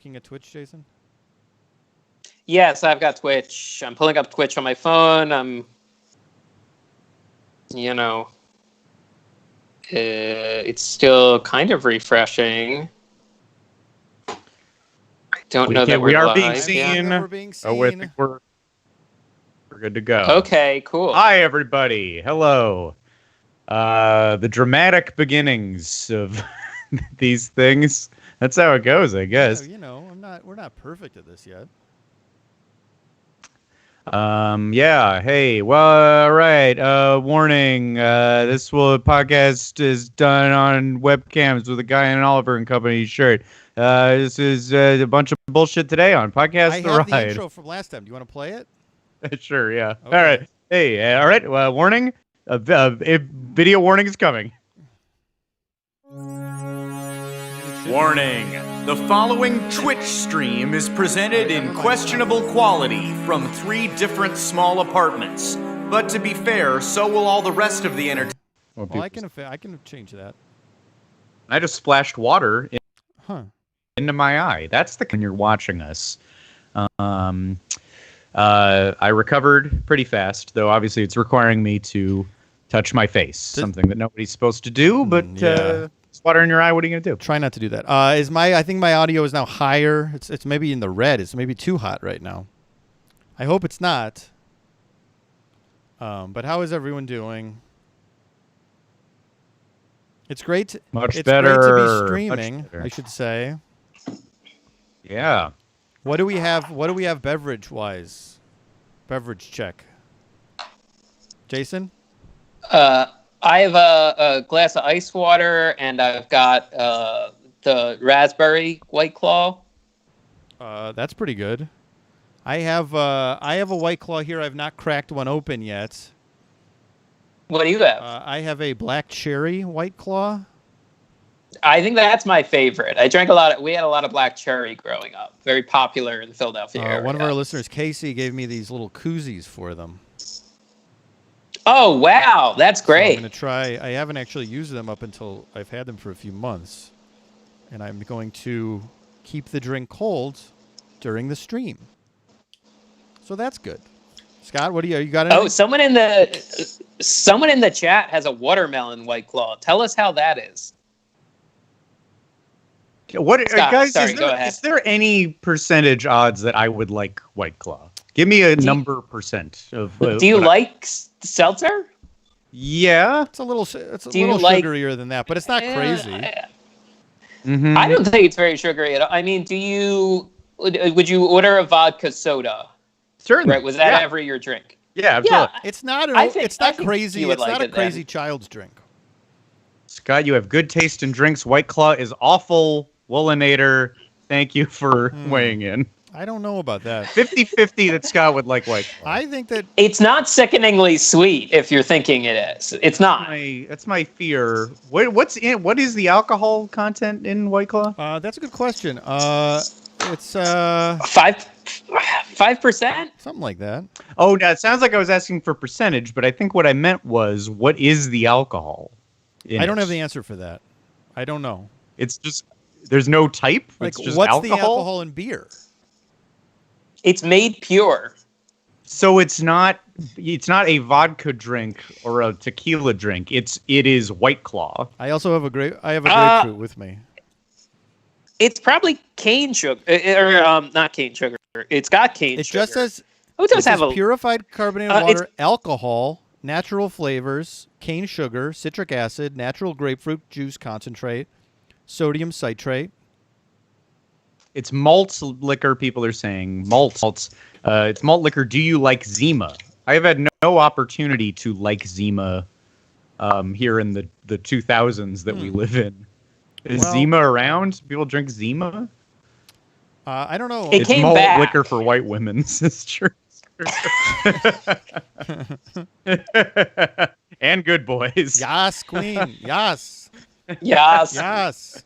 looking at Twitch, Jason? Yes, I've got Twitch. I'm pulling up Twitch on my phone. It's still kind of refreshing. I don't know that we are live. being seen. We're being seen. Oh, I think we're good to go. Okay, cool. Hi, everybody. Hello. The dramatic beginnings of these things. That's how it goes, I guess. Yeah, we're not perfect at this yet. Yeah. Hey. Well. All right. Warning. This podcast is done on webcams with a guy in an Oliver and Company shirt. This is a bunch of bullshit today on Podcast The I have Ride. the intro from last time. Do you want to play it? Sure. Yeah. Okay. All right. Hey. All right. Warning. Video warning is coming. Warning. The following Twitch stream is presented in questionable quality from 3 different small apartments. But to be fair, so will all the rest of the entertainment. Well, I can change that. I just splashed water into my eye. That's when you're watching us. I recovered pretty fast, though obviously it's requiring me to touch my face, something that nobody's supposed to do, but it's water in your eye, what are you going to do? Try not to do that. I think my audio is now higher. It's maybe in the red. It's maybe too hot right now. I hope it's not. But how is everyone doing? It's great. Much better. Great to be streaming, I should say. Yeah. What do we have beverage-wise? Beverage check. Jason? I have a glass of ice water, and I've got the raspberry White Claw. That's pretty good. I have a White Claw here. I've not cracked one open yet. What do you have? I have a black cherry White Claw. I think that's my favorite. We had a lot of black cherry growing up. Very popular in the Philadelphia area. One of our listeners, Casey, gave me these little koozies for them. Oh, wow. That's great. So I'm going to try. I haven't actually used them up until I've had them for a few months. And I'm going to keep the drink cold during the stream. So that's good. Scott, what do you got? Oh, someone in the chat has a watermelon White Claw. Tell us how that is. What, Scott, guys? sorry, go ahead. Is there any percentage odds that I would like White Claw? Give me a percent of. Do you like seltzer? Yeah, it's a little sugarier than that, but it's not crazy. I don't think it's very sugary at all. I mean, would you order a vodka soda? Certainly. Right? Was that ever your drink? Yeah, absolutely. Yeah, it's not. It's not crazy. It's not a crazy child's drink. Scott, you have good taste in drinks. White Claw is awful. Woolinator, thank you for weighing in. I don't know about that. 50-50 that Scott would like White Claw. I think that it's not sickeningly sweet if you're thinking it is. It's not. That's my fear. What is the alcohol content in White Claw? That's a good question. It's 5%? Something like that. Oh, now it sounds like I was asking for percentage, but I think what I meant was what is the alcohol? I don't have the answer for that. I don't know. It's just there's no type. Like, it's just what's alcohol? the alcohol in beer? It's made pure. So it's not a vodka drink or a tequila drink. It is White Claw. I also have a grapefruit with me. It's probably cane sugar, or not cane sugar. It's got cane sugar. It just says purified carbonated water, alcohol, natural flavors, cane sugar, citric acid, natural grapefruit juice concentrate, sodium citrate. It's malt liquor. People are saying malts. It's malt liquor. Do you like Zima? I have had no opportunity to like Zima here in the 2000s that we live in. Is Zima around? People drink Zima? I don't know. It's malt back. liquor for white women, sister. And good boys. Yes, queen. Yes. Yes. Yes.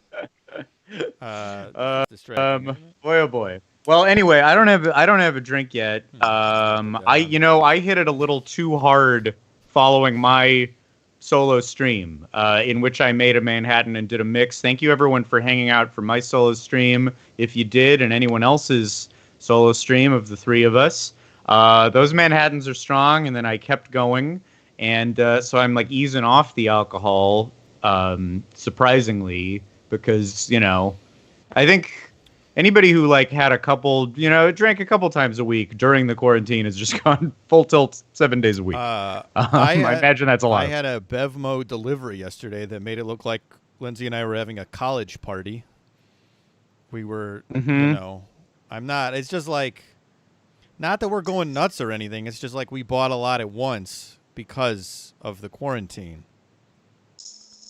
Boy, oh boy. Well, anyway, I don't have a drink yet. I hit it a little too hard following my solo stream in which I made a Manhattan and did a mix. Thank you, everyone, for hanging out for my solo stream. If you did, and anyone else's solo stream of the three of us, those Manhattans are strong. And then I kept going, and so I'm like easing off the alcohol, surprisingly, because I think anybody who like had a couple, drank a couple times a week during the quarantine has just gone full tilt 7 days a week. I imagine that's a lot. I had a Bevmo delivery yesterday that made it look like Lindsay and I were having a college party. We were, I'm not. It's just like, not that we're going nuts or anything. It's just like we bought a lot at once because of the quarantine.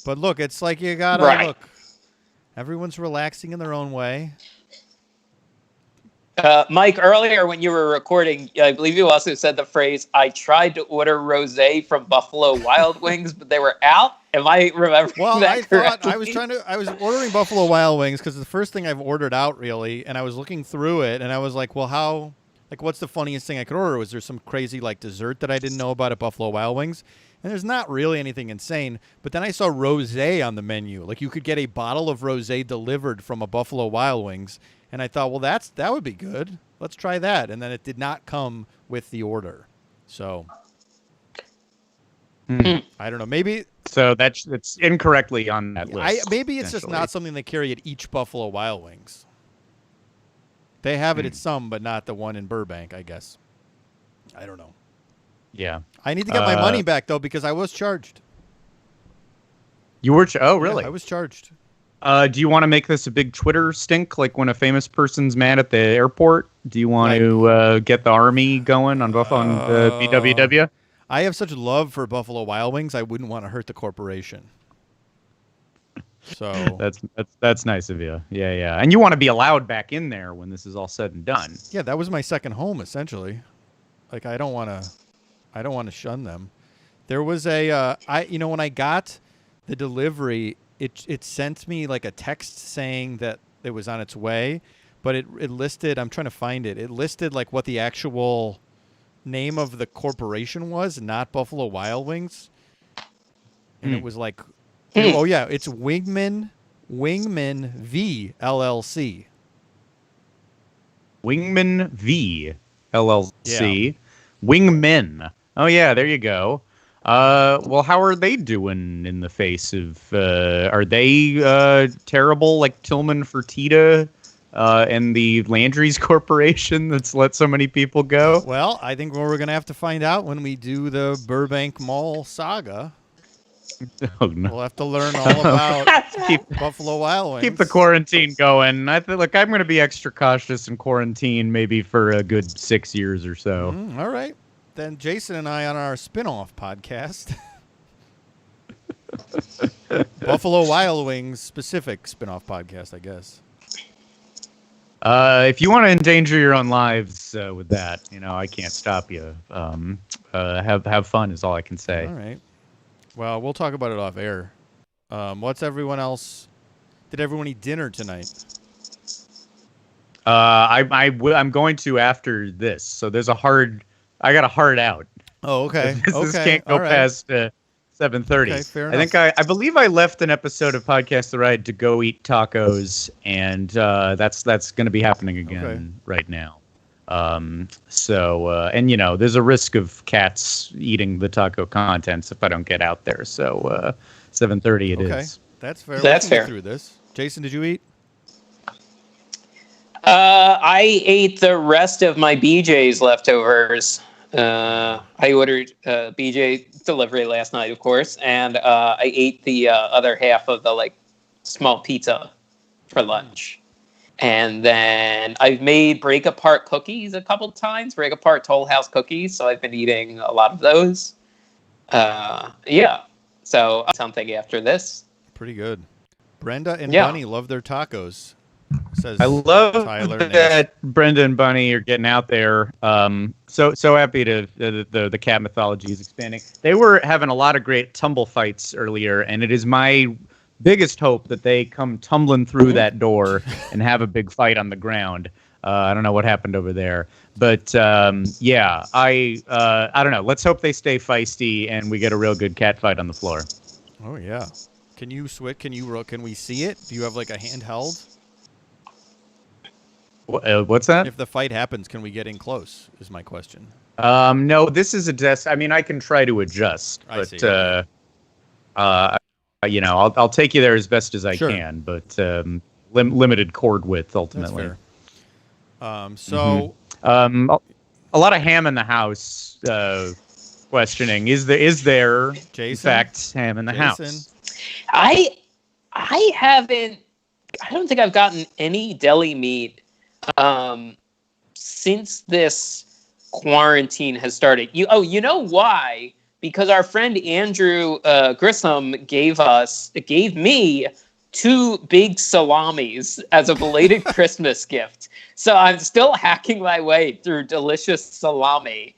But look, it's like you gotta look. Everyone's relaxing in their own way. Mike, earlier when you were recording, I believe you also said the phrase, "I tried to order rosé from Buffalo Wild Wings, but they were out." Am I remembering that correctly? I was ordering Buffalo Wild Wings because it's the first thing I've ordered out, really, and I was looking through it, and I was like, well, what's the funniest thing I could order? Was there some crazy, like, dessert that I didn't know about at Buffalo Wild Wings? And there's not really anything insane, but then I saw rosé on the menu. Like, you could get a bottle of rosé delivered from a Buffalo Wild Wings. And I thought, well, that would be good. Let's try that. And then it did not come with the order. So I don't know. Maybe so that's incorrectly on that list. Maybe it's just not something they carry at each Buffalo Wild Wings. They have it at some, but not the one in Burbank, I guess. I don't know. Yeah. I need to get my money back, though, because I was charged. You were? Oh, really? Yeah, I was charged. Do you want to make this a big Twitter stink, like when a famous person's mad at the airport? Do you want to get the army going on BWW? I have such love for Buffalo Wild Wings, I wouldn't want to hurt the corporation. So that's nice of you. Yeah. And you want to be allowed back in there when this is all said and done. Yeah, that was my second home, essentially. Like, I don't want to shun them. There was when I got the delivery, it sent me like a text saying that it was on its way, but it listed, I'm trying to find it. It listed like what the actual name of the corporation was, not Buffalo Wild Wings. And it was like, oh yeah, it's Wingman V LLC. Wingman V LLC. Yeah. Wingmen. Oh yeah, there you go. Well, how are they doing in the face of? Are they terrible like Tillman Fertitta and the Landry's Corporation that's let so many people go? Well, I think we're going to have to find out when we do the Burbank Mall saga. Oh, no. We'll have to learn all about Buffalo Wild Wings. Keep the quarantine going. I'm going to be extra cautious in quarantine, maybe for a good 6 years or so. All right. Then Jason and I on our spin-off podcast, Buffalo Wild Wings specific spin-off podcast, I guess. If you want to endanger your own lives with that, I can't stop you. Have fun is all I can say. All right. Well, we'll talk about it off air. What's everyone else? Did everyone eat dinner tonight? I'm going to after this. So I got a hard out. Oh, okay. This can't go past 7:30. Okay, fair enough. I believe I left an episode of Podcast The Ride to go eat tacos, and that's going to be happening again right now. And there's a risk of cats eating the taco contents if I don't get out there. So 7:30 it is. That's fair. That's fair. Get through this. Jason, did you eat? I ate the rest of my BJ's leftovers. I ordered BJ delivery last night, of course, and I ate the other half of the small pizza for lunch. And then I've made break apart cookies a couple times, break apart Toll House cookies. So I've been eating a lot of those. So something after this. Pretty good. Brenda and Bunny love their tacos. Says I love Tyler that Brenda and Bunny are getting out there. So happy to the cat mythology is expanding. They were having a lot of great tumble fights earlier, and it is my biggest hope that they come tumbling through that door and have a big fight on the ground. I don't know what happened over there, but yeah, I don't know. Let's hope they stay feisty and we get a real good cat fight on the floor. Oh yeah. Can you switch? Can we see it? Do you have like a handheld? What's that? If the fight happens, can we get in close? Is my question. No, this is a desk. I mean, I can try to adjust, I but see. you know, I'll take you there as best as I Sure. can, but limited cord width That's ultimately. fair. So A lot of ham in the house. Questioning is there in Jason? fact ham in the Jason? house? I haven't. I don't think I've gotten any deli meat since this quarantine has started. You know why? Because our friend Andrew Grissom gave me 2 big salamis as a belated Christmas gift. So I'm still hacking my way through delicious salami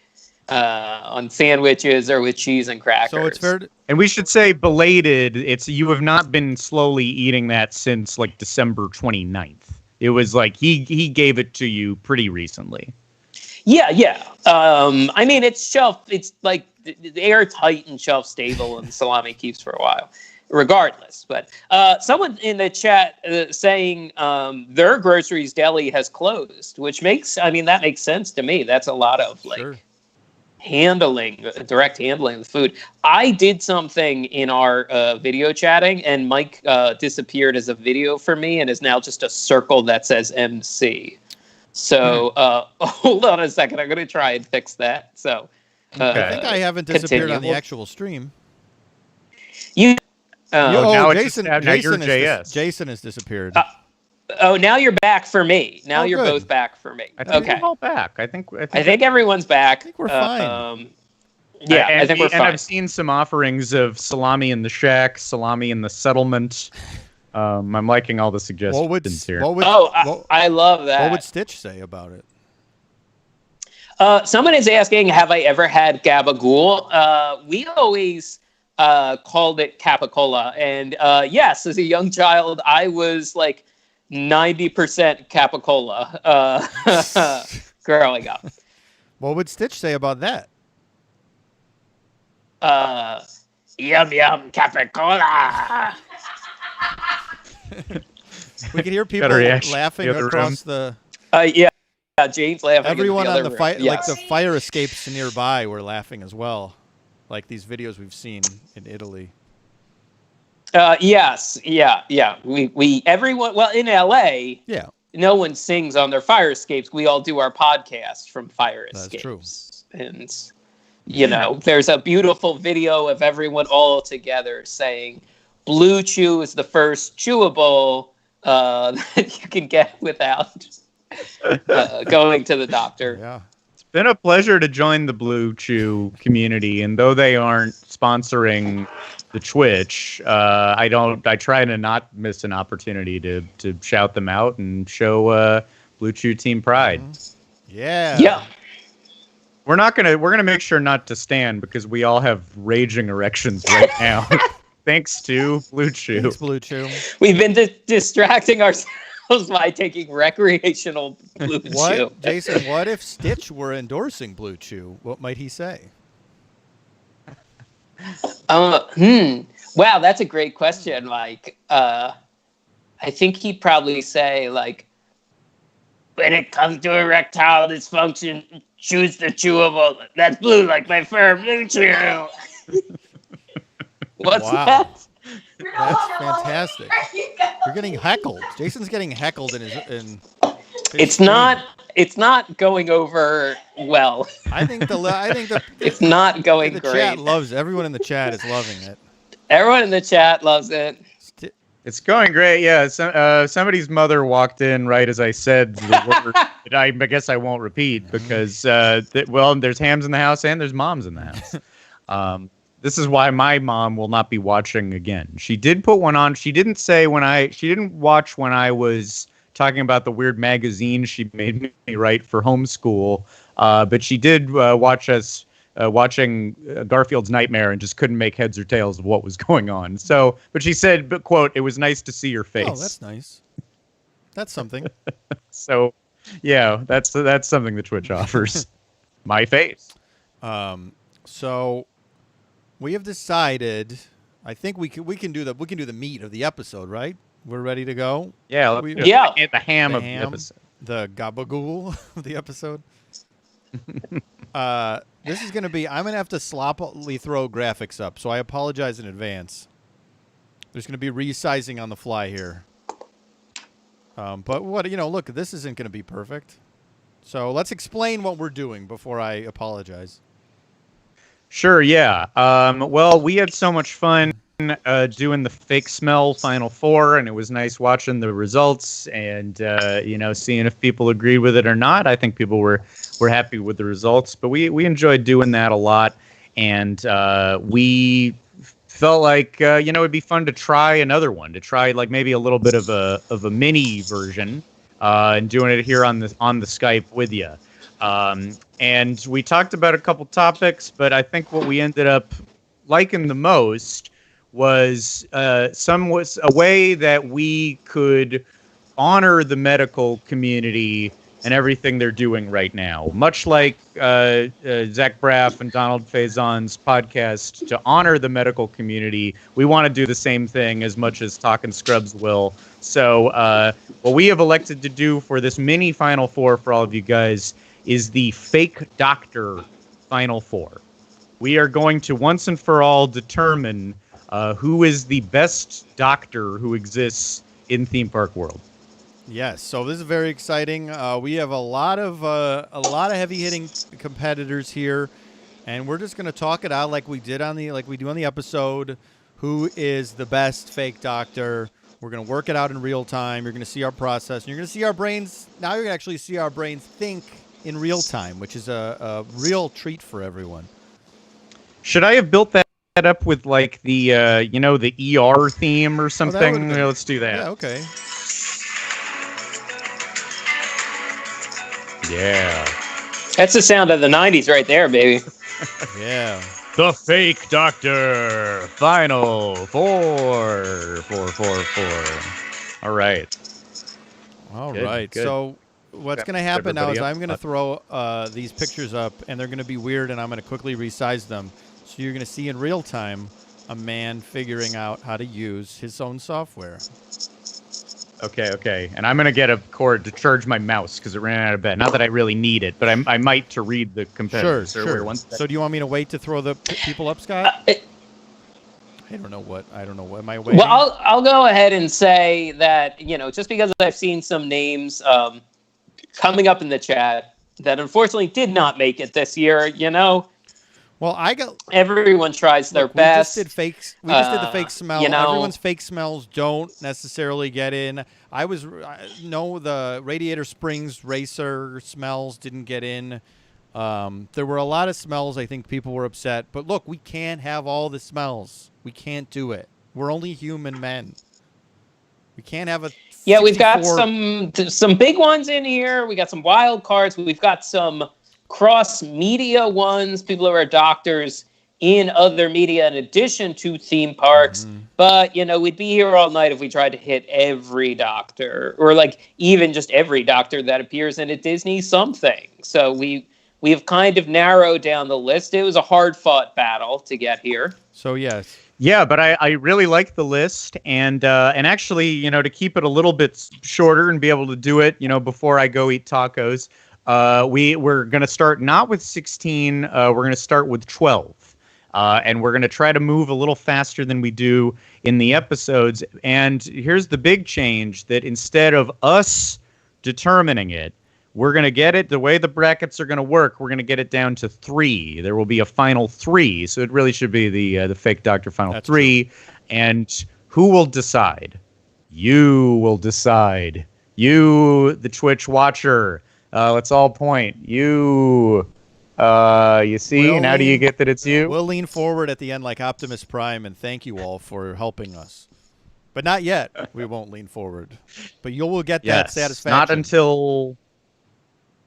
on sandwiches or with cheese and crackers. So it's fair. And we should say belated. You have not been slowly eating that since like December 29th. It was like he gave it to you pretty recently. Yeah. I mean, it's like airtight and shelf stable, and salami keeps for a while, regardless. But someone in the chat saying their groceries deli has closed, which that makes sense to me. That's a lot of Sure. direct handling of the food. I did something in our video chatting, and Mike disappeared as a video for me and is now just a circle that says MC. So hold on a second. I'm going to try and fix that. So I think I haven't disappeared continue. on the actual stream. You. now it's Jason. just- now you're Jason JS. Jason has disappeared. Now you're back for me. Now you're good. both back for me. I think Okay. we're all back. I think Everyone's back. I think we're fine. I think we're fine. And I've seen some offerings of salami in the shack, salami in the settlement. I'm liking all the suggestions here. I love that. What would Stitch say about it? Someone is asking, have I ever had gabagool? We always called it capicola. And yes, as a young child, I was like 90% capicola growing up. What would Stitch say about that? Yum, yum, capicola. We could hear people Got a reaction laughing in the other across the. Yeah, James laughing. Everyone in on other the room. Yes. like the fire escapes nearby were laughing as well, like these videos we've seen in Italy. Yes, yeah. Everyone. Well, in LA, Yeah, no one sings on their fire escapes. We all do our podcast from fire That's escapes. true. And there's a beautiful video of everyone all together saying, "Blue Chew is the first chewable that you can get without going to the doctor." yeah. It's been a pleasure to join the Blue Chew community, and though they aren't sponsoring the Twitch, I try to not miss an opportunity to shout them out and show Blue Chew team pride. Yeah. Yeah. We're gonna make sure not to stand because we all have raging erections right now. Thanks to Blue Chew. Thanks, Blue Chew. We've been distracting ourselves by taking recreational Blue Chew. What, Jason? What if Stitch were endorsing Blue Chew? What might he say? Wow, that's a great question, Mike. I think he'd probably say, like, when it comes to erectile dysfunction, choose the chewable. That's blue like my fur, Blue Chew. What's Wow. that? That's fantastic. You're getting heckled. Jason's getting heckled in his It's not going over well. I think the It's not going the great. chat loves. Everyone in the chat is loving it. Everyone in the chat loves it. It's going great. Yeah, somebody's mother walked in right as I said the word. I guess I won't repeat because there's hams in the house and there's moms in the house. This is why my mom will not be watching again. She did put one on. She didn't watch when I was talking about the weird magazine she made me write for homeschool. But she did watch us watching Garfield's Nightmare and just couldn't make heads or tails of what was going on. So, but she said, quote, "It was nice to see your face." Oh, that's nice. That's something. So Yeah, that's something the Twitch offers. My face. So we have decided. I think we can do the meat of the episode, right? We're ready to go. Yeah, let's We- do it. Yeah. The ham the of ham, the episode. the gabagool of the episode. This is going to be. I'm going to have to sloppily throw graphics up, so I apologize in advance. There's going to be resizing on the fly here. But look, this isn't going to be perfect. So let's explain what we're doing before I apologize. Sure, yeah. Well, we had so much fun doing the fake smell Final Four, and it was nice watching the results and seeing if people agreed with it or not. I think people were happy with the results, but we enjoyed doing that a lot, and we felt like it'd be fun to try another one, to try like maybe a little bit of a mini version, and doing it here on the Skype with you. And we talked about a couple topics, but I think what we ended up liking the most was a way that we could honor the medical community and everything they're doing right now. Much like Zach Braff and Donald Faison's podcast, to honor the medical community, we want to do the same thing as much as Talkin' Scrubs will. So what we have elected to do for this mini Final Four for all of you guys is the fake doctor Final Four. We are going to once and for all determine who is the best doctor who exists in theme park world. Yes, so this is very exciting. We have a lot of heavy hitting competitors here, and we're just going to talk it out like we do on the episode. Who is the best fake doctor? We're going to work it out in real time. You're going to see our process, and you're going to see our brains. Now you're going to actually see our brains think in real time, which is a real treat for everyone. Should I have built that up with like the the ER theme or something? Been, let's do that. Yeah, okay. Yeah. That's the sound of the 90s right there, baby. Yeah. The fake doctor Final Four. All right. All Good, right. good. So what's Got going to happen now is everybody up. I'm going to throw these pictures up, and they're going to be weird, and I'm going to quickly resize them. So you're going to see in real time a man figuring out how to use his own software. Okay. And I'm going to get a cord to charge my mouse because it ran out of bed. Not that I really need it, but I might to read the competitors. Sure. So do you want me to wait to throw the people up, Scott? I don't know what. Am I waiting? Well, I'll go ahead and say that, just because I've seen some names coming up in the chat that unfortunately did not make it this year, Well, everyone tries their best. We just did the fake smell. Everyone's fake smells don't necessarily get in. The Radiator Springs Racer smells didn't get in. There were a lot of smells. I think people were upset. But look, we can't have all the smells. We can't do it. We're only human men. We can't have a. Yeah, we've got some big ones in here. We got some wild cards. We've got some cross-media ones, people who are doctors in other media in addition to theme parks. Mm-hmm. But, we'd be here all night if we tried to hit every doctor, or like even just every doctor that appears in a Disney something. So we've kind of narrowed down the list. It was a hard-fought battle to get here. So, yes. Yeah, but I really like the list, and actually, to keep it a little bit shorter and be able to do it, before I go eat tacos, we're going to start not with 16, we're going to start with 12. And we're going to try to move a little faster than we do in the episodes. And here's the big change, that instead of us determining it, we're going to get it, the way the brackets are going to work, we're going to get it down to 3. There will be a final 3. So it really should be the fake doctor final. That's 3. True. And who will decide? You will decide. You, the Twitch watcher. Let's all point. You see, now do you get that it's you? We'll lean forward at the end like Optimus Prime and thank you all for helping us. But not yet. We won't lean forward. But you will get that satisfaction.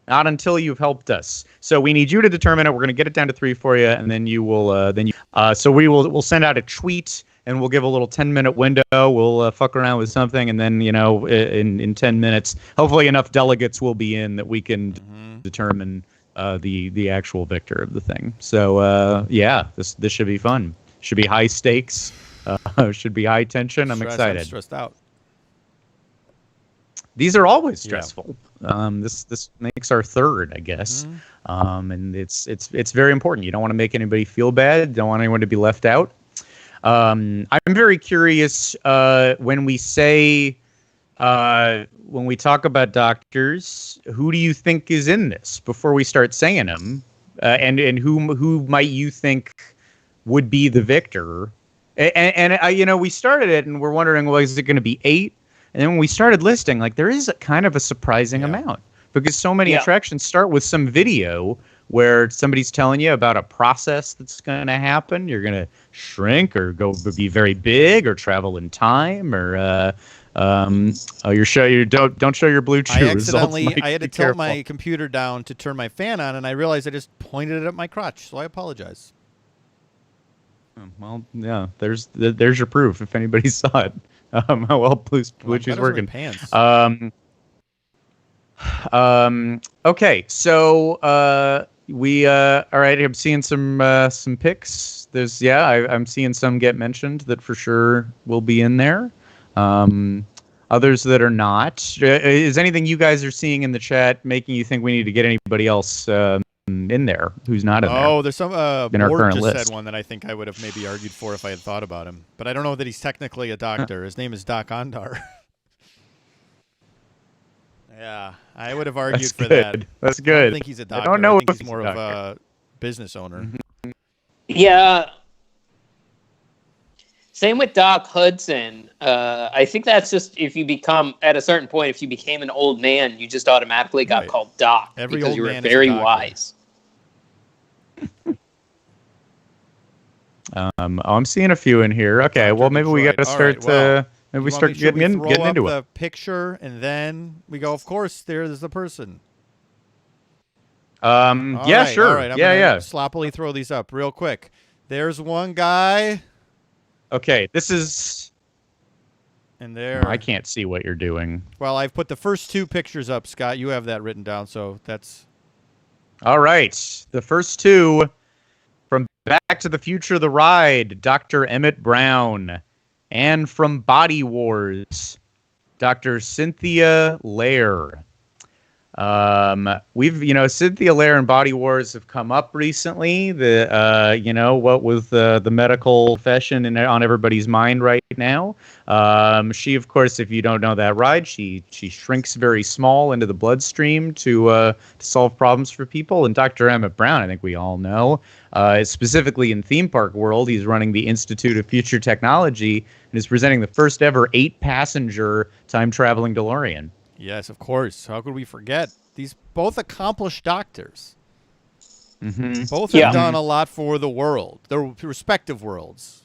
Not until you've helped us. So we need you to determine it. We're going to get it down to 3 for you, and then you will. So we'll send out a tweet and we'll give a little 10-minute window. We'll fuck around with something, and then in 10 minutes, hopefully enough delegates will be in that we can determine the actual victor of the thing. So this should be fun. Should be high stakes. Should be high tension. I'm excited. I'm stressed out. These are always stressful. This makes our third, I guess. And it's very important. You don't want to make anybody feel bad. Don't want anyone to be left out. I'm very curious when we talk about doctors, who do you think is in this before we start saying them, and who might you think would be the victor? And we started it and we're wondering, well, is it going to be 8? And then when we started listing, like, there is a kind of a surprising amount, because so many attractions start with some video where somebody's telling you about a process that's going to happen. You're going to shrink or be very big or travel in time, or don't show your blue chew results. I had to tilt my computer down to turn my fan on, and I realized I just pointed it at my crotch, so I apologize. Well, yeah, there's your proof if anybody saw it. How well blue chew's working. Okay, so we all right. I'm seeing some pics. I'm seeing some get mentioned that for sure will be in there. Others that are not. Is anything you guys are seeing in the chat making you think we need to get anybody else in there who's not in there? Oh, there's some in our Board current just list. said one that I think I would have maybe argued for if I had thought about him, but I don't know that he's technically a doctor. His name is Doc Ondar. Yeah, I would have argued for that. That's good. I don't think he's a doctor. I don't know think if he's he's more a of a business owner. Yeah. Same with Doc Hudson. I think that's just if you become, at a certain point, if you became an old man, you just automatically got called Doc because you were very wise. I'm seeing a few in here. Okay, well maybe we got to start. Maybe we start getting into it. The picture, and then we go. Of course, there's the person. Yeah, sure. All right, I'm gonna sloppily throw these up real quick. There's one guy. Okay, this is. And there. I can't see what you're doing. Well, I've put the first 2 pictures up, Scott. You have that written down, so that's. All right, the first 2 from Back to the Future: The Ride, Dr. Emmett Brown, and from Body Wars, Dr. Cynthia Lair. We've, Cynthia Lair and Body Wars have come up recently. What with the medical profession and on everybody's mind right now. She, of course, if you don't know that ride, she shrinks very small into the bloodstream to solve problems for people. And Dr. Emmett Brown, I think we all know, specifically in theme park world, he's running the Institute of Future Technology and is presenting the first ever 8-passenger time traveling DeLorean. Yes, of course. How could we forget? These both accomplished doctors. Mm-hmm. Both have done a lot for the world, their respective worlds.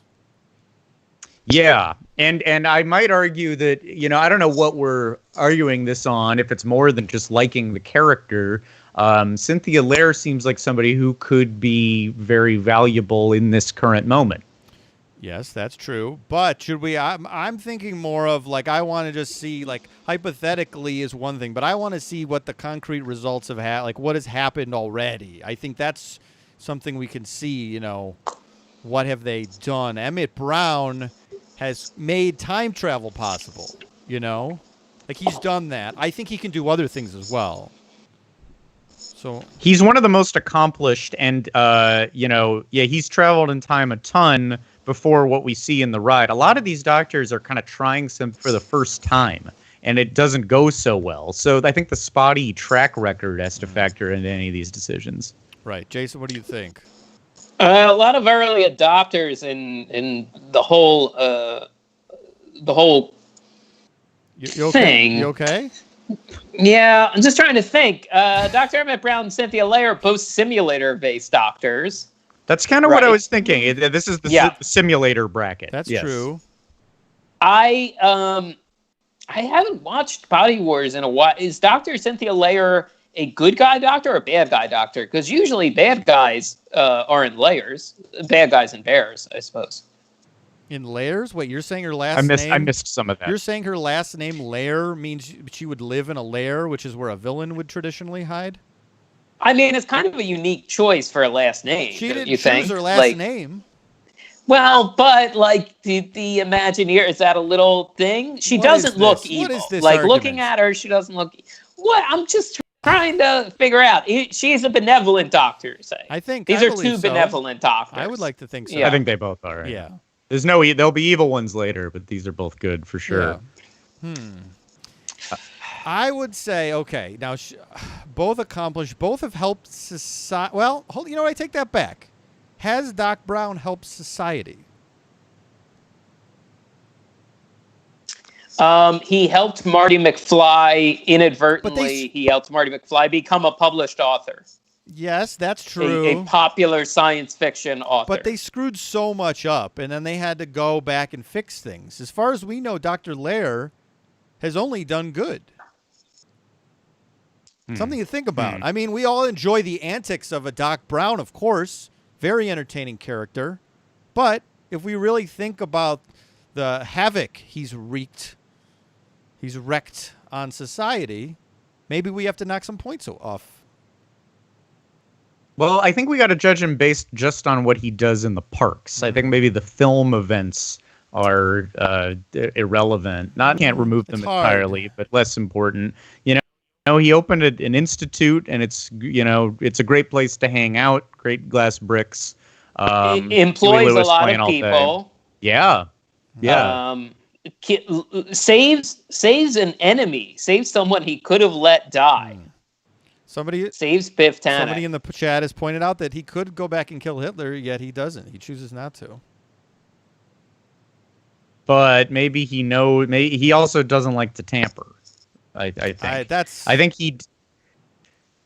Yeah, and I might argue that, I don't know what we're arguing this on, if it's more than just liking the character. Cynthia Lair seems like somebody who could be very valuable in this current moment. Yes, that's true. But should we? I'm thinking more of like I want to just see like hypothetically is one thing, but I want to see what the concrete results have had, like what has happened already. I think that's something we can see. What have they done? Emmett Brown has made time travel possible. Like he's done that. I think he can do other things as well. So he's one of the most accomplished, and he's traveled in time a ton before what we see in the ride. A lot of these doctors are kind of trying some for the first time, and it doesn't go so well. So I think the spotty track record has to factor into any of these decisions. Right. Jason, what do you think? A lot of early adopters in the whole you okay? thing. You okay? Yeah, I'm just trying to think. Dr. Emmett Brown and Cynthia Lair are both simulator-based doctors. That's kind of what I was thinking. This is the simulator bracket. That's true. I haven't watched Body Wars in a while. Is Dr. Cynthia Lair a good guy doctor or a bad guy doctor? Because usually bad guys aren't layers. Bad guys and bears, I suppose. In Lairs? Wait, you're saying her I last name? missed some of that. You're saying her last name Lair means she would live in a lair, which is where a villain would traditionally hide? I mean, it's kind of a unique choice for a last name. She don't didn't you choose think? her last Like, name. well, but like the Imagineer, is that a little thing? She What is doesn't look this? evil. What is this like argument? looking at her, she doesn't look. What? I'm just trying to figure out. She's a benevolent doctor. Say. I think these I are two believe so. benevolent doctors. I would like to think so. Yeah. I think they both are. Yeah. There's there'll be evil ones later, but these are both good for sure. Yeah. I would say, okay, now both accomplished, both have helped society. Well, you know what? I take that back. Has Doc Brown helped society? He helped Marty McFly inadvertently. But He helped Marty McFly become a published author. Yes, that's true. A popular science fiction author. But they screwed so much up, and then they had to go back and fix things. As far as we know, Dr. Lair has only done good. Something to think about. I mean, we all enjoy the antics of a Doc Brown, of course. Very entertaining character. But if we really think about the havoc he's wreaked on society, maybe we have to knock some points off. Well, I think we got to judge him based just on what he does in the parks. I think maybe the film events are irrelevant. Can't remove them entirely, but less important. He opened an institute, and it's a great place to hang out. Great glass bricks. It employs a lot of people. Yeah. Saves an enemy. Saves someone he could have let die. Saves Biff Tannen. Somebody in the chat has pointed out that he could go back and kill Hitler, yet he doesn't. He chooses not to. But maybe he also doesn't like to tamper. I think.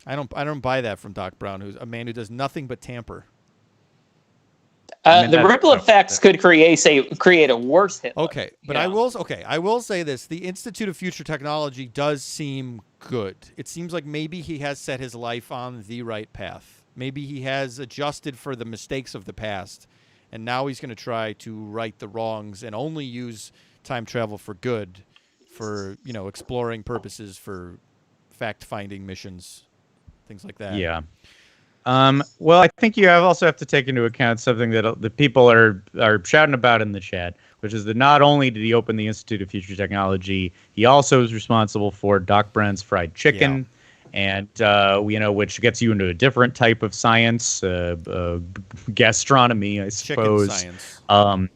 I don't buy that from Doc Brown, who's a man who does nothing but tamper. The ripple effects could create a worse Hitler. Okay, but I will say this: the Institute of Future Technology does seem good. It seems like maybe he has set his life on the right path. Maybe he has adjusted for the mistakes of the past, and now he's going to try to right the wrongs and only use time travel for good, for exploring purposes, for fact-finding missions, things like that. Yeah. Well, I think you also have to take into account something that the people are shouting about in the chat, which is that not only did he open the Institute of Future Technology, he also is responsible for Doc Brown's fried chicken, and which gets you into a different type of science, gastronomy, I suppose. Chicken science.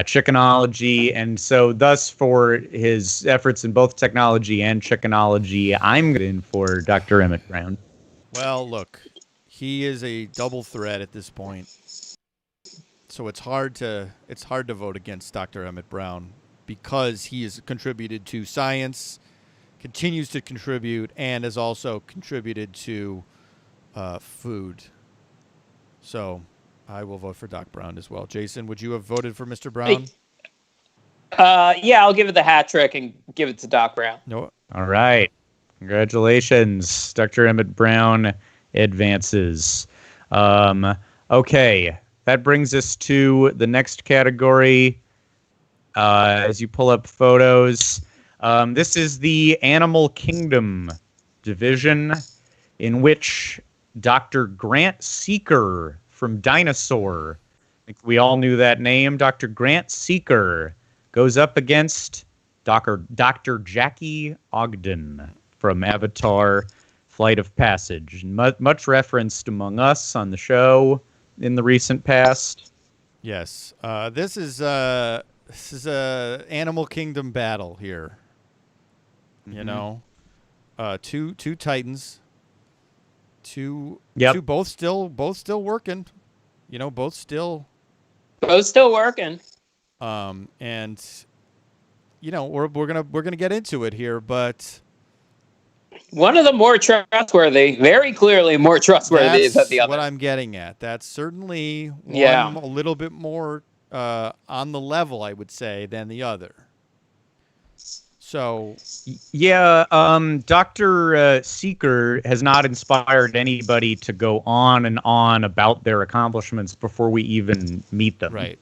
Chickenology, and so thus for his efforts in both technology and chickenology, I'm in for Dr. Emmett Brown. Well, look. He is a double threat at this point, so it's hard to vote against Dr. Emmett Brown because he has contributed to science, continues to contribute, and has also contributed to food. So I will vote for Doc Brown as well. Jason, would you have voted for Mr. Brown? I'll give it the hat trick and give it to Doc Brown. No. All right, congratulations, Dr. Emmett Brown advances. Okay, that brings us to the next category. As you pull up photos, this is the Animal Kingdom division, in which Dr. Grant Seeker from Dinosaur, I think we all knew that name, Dr. Grant Seeker, goes up against Dr. Jackie Ogden from Avatar Flight of Passage, much referenced among us on the show in the recent past. Yes, this is a Animal Kingdom battle here. Two Titans, two both still working. Both still working. And we're gonna get into it here, but. One of the more trustworthy, very clearly more trustworthy than the other. That's what I'm getting at. That's certainly one a little bit more on the level, I would say, than the other. So, Dr. Seeker has not inspired anybody to go on and on about their accomplishments before we even meet them. Right.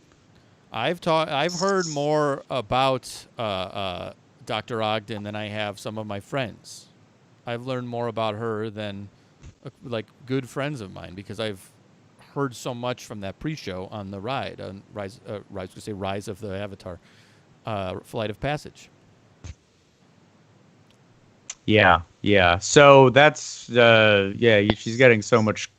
I've heard more about Dr. Ogden than I have some of my friends. I've learned more about her than like good friends of mine because I've heard so much from that pre-show on the ride on Rise of the Avatar, Flight of Passage. Yeah. So that's she's getting so much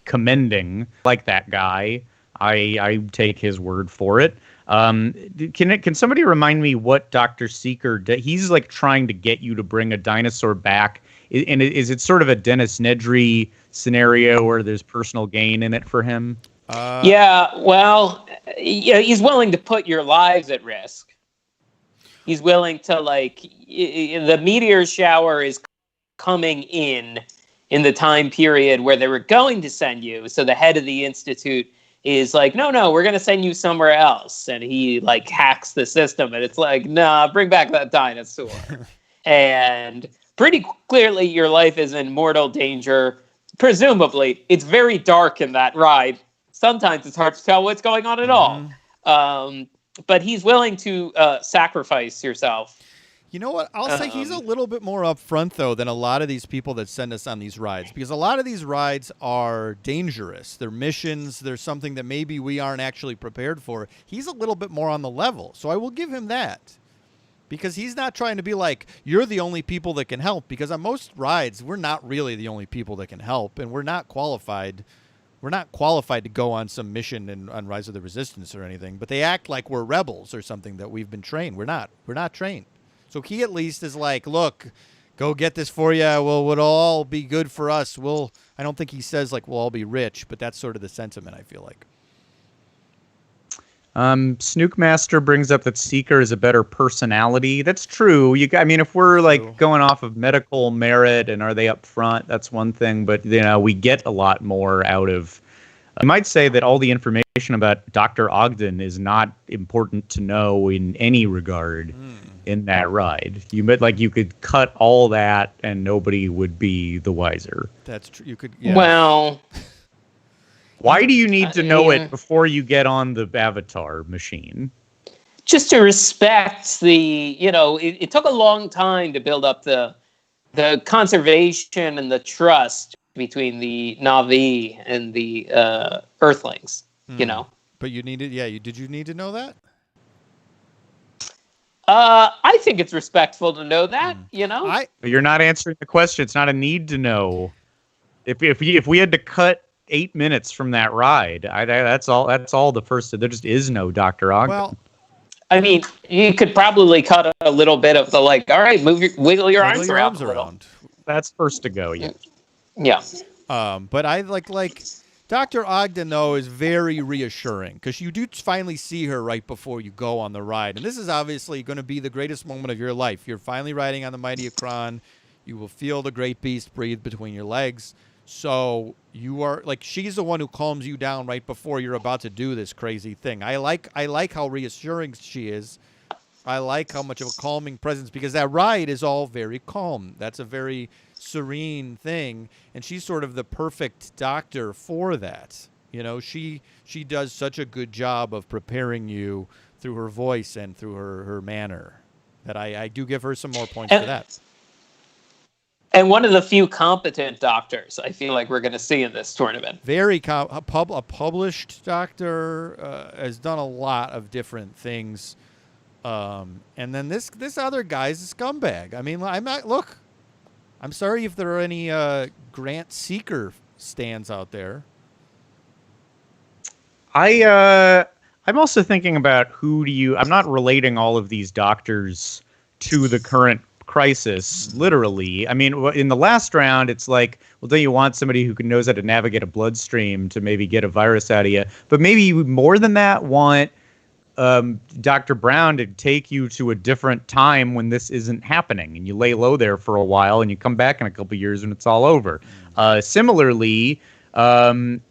commending like that guy. I take his word for it. Can somebody remind me what Dr. Seeker he's like trying to get you to bring a dinosaur back? And is it sort of a Dennis Nedry scenario where there's personal gain in it for him? He's willing to put your lives at risk. He's willing to the meteor shower is coming in the time period where they were going to send you. So the head of the institute is like, no, we're going to send you somewhere else. And he hacks the system and it's like, nah, bring back that dinosaur. And pretty clearly your life is in mortal danger. Presumably, it's very dark in that ride. Sometimes it's hard to tell what's going on at all. But he's willing to sacrifice yourself. You know what? I'll say he's a little bit more upfront, though, than a lot of these people that send us on these rides. Because a lot of these rides are dangerous. They're missions. They're something that maybe we aren't actually prepared for. He's a little bit more on the level. So I will give him that. Because he's not trying to be like, you're the only people that can help. Because on most rides, we're not really the only people that can help. And we're not qualified. We're not qualified to go on some mission on Rise of the Resistance or anything. But they act like we're rebels or something that we've been trained. We're not. We're not trained. So he at least is like, look, go get this for you. It'll all be good for us. I don't think he says we'll all be rich, but that's sort of the sentiment, I feel like. Snookmaster brings up that Seeker is a better personality. That's true. If we're going off of medical merit and are they up front, that's one thing. But we get a lot more out of. I might say that all the information about Dr. Ogden is not important to know in any regard in that ride. You could cut all that and nobody would be the wiser. That's true. You could. Yeah. Well. Why do you need to know it before you get on the Avatar machine? Just to respect it took a long time to build up the conservation and the trust between the Na'vi and the Earthlings, But you needed, did you need to know that? I think it's respectful to know that, But you're not answering the question. It's not a need to know. If we had to cut 8 minutes from that ride, that's all the first. There just is no Dr. Ogden. Well, you could probably cut a little bit of the all right, wiggle your arms around. That's first to go. Yeah. Yeah. But I like Dr. Ogden, though, is very reassuring because you do finally see her right before you go on the ride. And this is obviously going to be the greatest moment of your life. You're finally riding on the Mighty Akron. You will feel the great beast breathe between your legs. So you are she's the one who calms you down right before you're about to do this crazy thing. I like how reassuring she is. I like how much of a calming presence because that ride is all very calm. That's a very serene thing, and she's sort of the perfect doctor for that. She does such a good job of preparing you through her voice and through her manner that I do give her some more points for that. And one of the few competent doctors I feel like we're going to see in this tournament. Very a published doctor, has done a lot of different things. And then this other guy's a scumbag. I'm sorry if there are any Grant Seeker stands out there. I'm also thinking about I'm not relating all of these doctors to the current crisis, literally. In the last round, it's like, well, don't you want somebody who knows how to navigate a bloodstream to maybe get a virus out of you? But maybe you more than that want Dr. Brown to take you to a different time when this isn't happening, and you lay low there for a while, and you come back in a couple of years when it's all over. Similarly,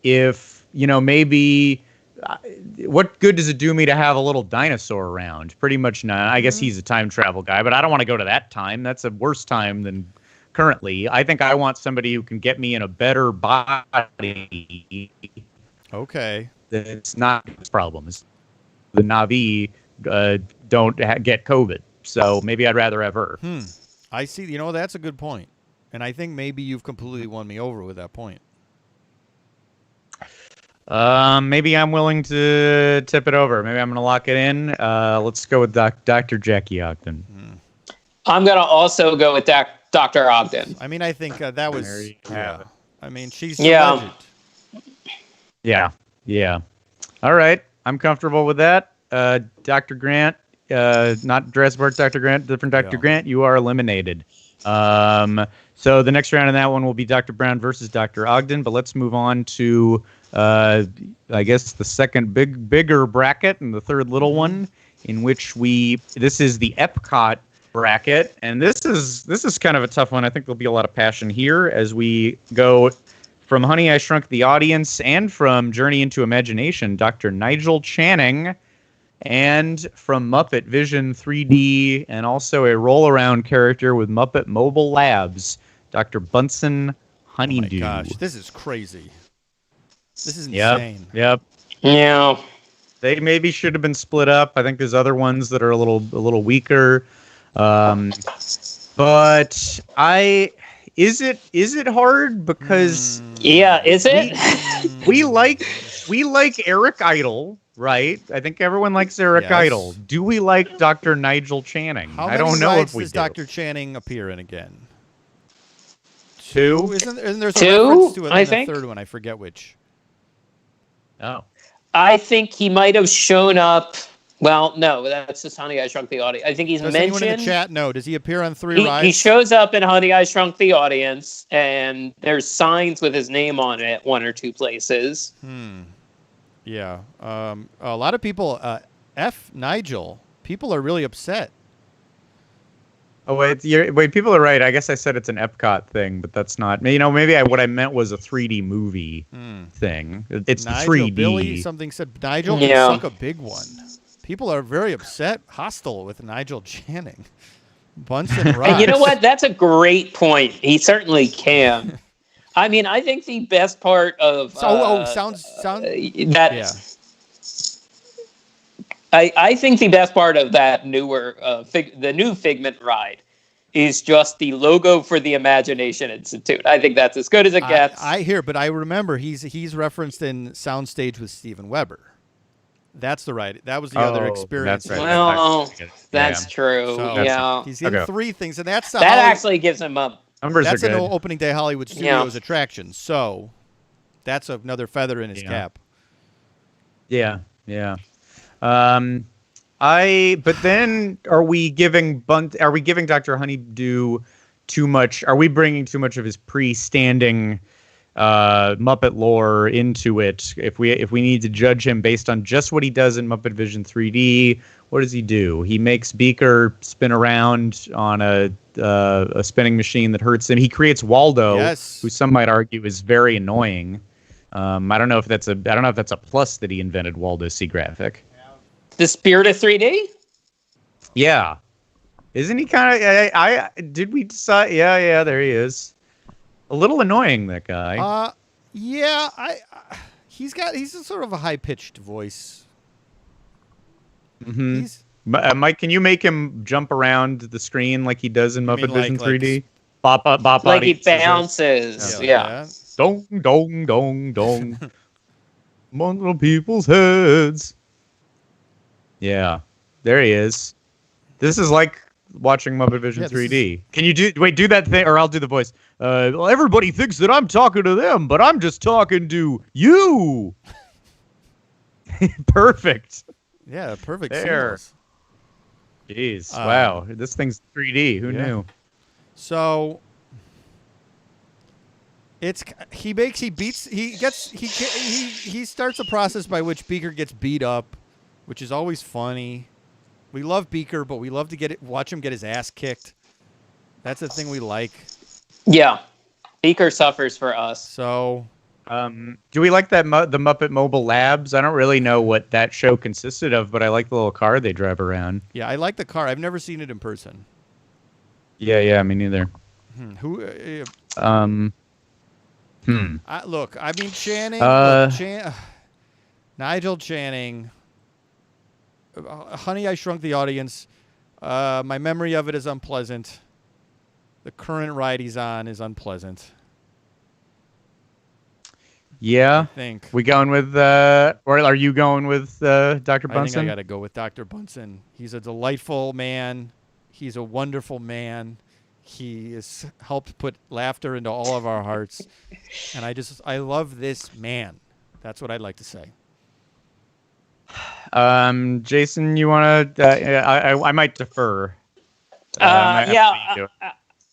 if maybe. What good does it do me to have a little dinosaur around? Pretty much none. I guess he's a time travel guy, but I don't want to go to that time. That's a worse time than currently. I think I want somebody who can get me in a better body. Okay. That's not his problem. Is the Na'vi don't get COVID. So maybe I'd rather have her. I see. You know, that's a good point. And I think maybe you've completely won me over with that point. Maybe I'm willing to tip it over. Maybe I'm going to lock it in. Let's go with Dr. Jackie Ogden. I'm going to also go with Dr. Ogden. I mean, I think that was... There you Yeah. have it. I mean, she's a legend. Yeah. All right. I'm comfortable with that. Dr. Grant, not Jurassic Park Dr. Grant, different Dr. Grant, you are eliminated. So the next round in that one will be Dr. Brown versus Dr. Ogden, but let's move on to, I guess, the second bigger bracket and the third little one, in which this is the Epcot bracket, and this is kind of a tough one. I think there'll be a lot of passion here as we go from Honey, I Shrunk the Audience and from Journey into Imagination, Dr. Nigel Channing, and from Muppet Vision 3D, and also a roll-around character with Muppet Mobile Labs, Dr. Bunsen Honeydew. Oh my gosh, this is crazy. This is insane. Yep. Yeah. They maybe should have been split up. I think there's other ones that are a little weaker. But is it hard because is it? we like Eric Idle, right? I think everyone likes Eric Idle. Do we like Dr. Nigel Channing? I don't know if we does do. Dr. Channing appear in again? 2? Isn't there a Two, reference to it I in think? the third one? I forget which. Oh. I think he might have shown up. Well, no, that's just Honey, I Shrunk the Audience. I think he's Does mentioned. anyone in the chat know? Does he appear on 3 rides? He shows up in Honey, I Shrunk the Audience, and there's signs with his name on it 1 or 2 places. Yeah. A lot of people, F. Nigel. People are really upset. Oh wait, people are right. I guess I said it's an Epcot thing, but that's not. Maybe what I meant was a 3D movie thing. It's Nigel, the 3D. Billy, something said Nigel can suck a big one. People are very upset, hostile with Nigel Channing. Bunsen rocks. And you know what? That's a great point. He certainly can. I mean, I think the best part of sound. That. Yeah. I think the best part of that newer, the new Figment ride is just the logo for the Imagination Institute. I think that's as good as it gets. I hear, but I remember he's referenced in Soundstage with Steven Weber. That's the ride. That was the other experience. That's right. Well, that's true. So, yeah, he's in 3 things, and that's that actually gives him up. Numbers an opening day Hollywood Studios attraction. So that's another feather in his cap. Yeah. But then are we giving Dr. Honeydew too much? Are we bringing too much of his pre-standing Muppet lore into it? If we need to judge him based on just what he does in Muppet Vision 3D, what does he do? He makes Beaker spin around on a spinning machine that hurts him. He creates Waldo, who some might argue is very annoying. I don't know if that's a plus that he invented Waldo Seagraphic. The Spirit of 3D? Yeah. Isn't he kind of... did we decide... Yeah, there he is. A little annoying, that guy. Yeah, he's a sort of a high-pitched voice. Mm-hmm. Mike, can you make him jump around the screen like he does in Muppet Vision 3D? Bop, bop, bop, like he bounces. Yeah. Dong, dong, dong, dong. Among the people's heads. Yeah, there he is. This is like watching Muppet Vision 3D. Can you do that thing, or I'll do the voice. Well, everybody thinks that I'm talking to them, but I'm just talking to you. Perfect. Yeah, perfect. There. Jeez, wow, this thing's 3D. Who knew? So he starts a process by which Beaker gets beat up, which is always funny. We love Beaker, but we love to watch him get his ass kicked. That's the thing we like. Yeah, Beaker suffers for us. So, do we like that the Muppet Mobile Labs? I don't really know what that show consisted of, but I like the little car they drive around. Yeah, I like the car. I've never seen it in person. Yeah, me neither. Look, I mean Channing. Nigel Channing. Honey, I Shrunk the Audience. My memory of it is unpleasant. The current ride he's on is unpleasant. Yeah. I think. We going with, or are you going with Dr. I think Bunsen? I got to go with Dr. Bunsen. He's a delightful man. He's a wonderful man. He has helped put laughter into all of our hearts. And I love this man. That's what I'd like to say. Jason, you want to? I might defer. I'm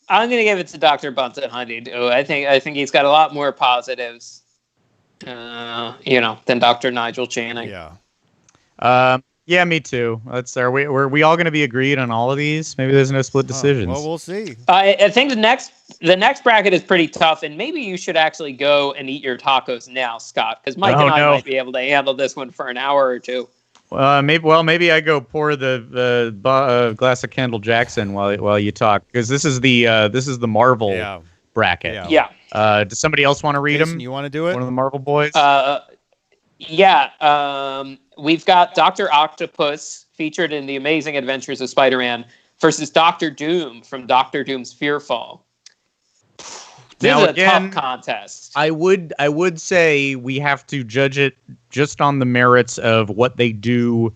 gonna give it to Dr. Bunsen Honeydew. I think he's got a lot more positives, than Dr. Nigel Channing. Yeah. Yeah, me too. Were we all going to be agreed on all of these? Maybe there's no split decisions. Well, we'll see. I think the next bracket is pretty tough, and maybe you should actually go and eat your tacos now, Scott, because Mike and I might be able to handle this one for an hour or two. Maybe I go pour the glass of Kendall Jackson while you talk, because this is the Marvel bracket. Yeah. Does somebody else want to read Jason, them? you want to do it? One of the Marvel boys. We've got Dr. Octopus, featured in The Amazing Adventures of Spider-Man, versus Dr. Doom from Dr. Doom's Fearfall. This is a tough contest. I would say we have to judge it just on the merits of what they do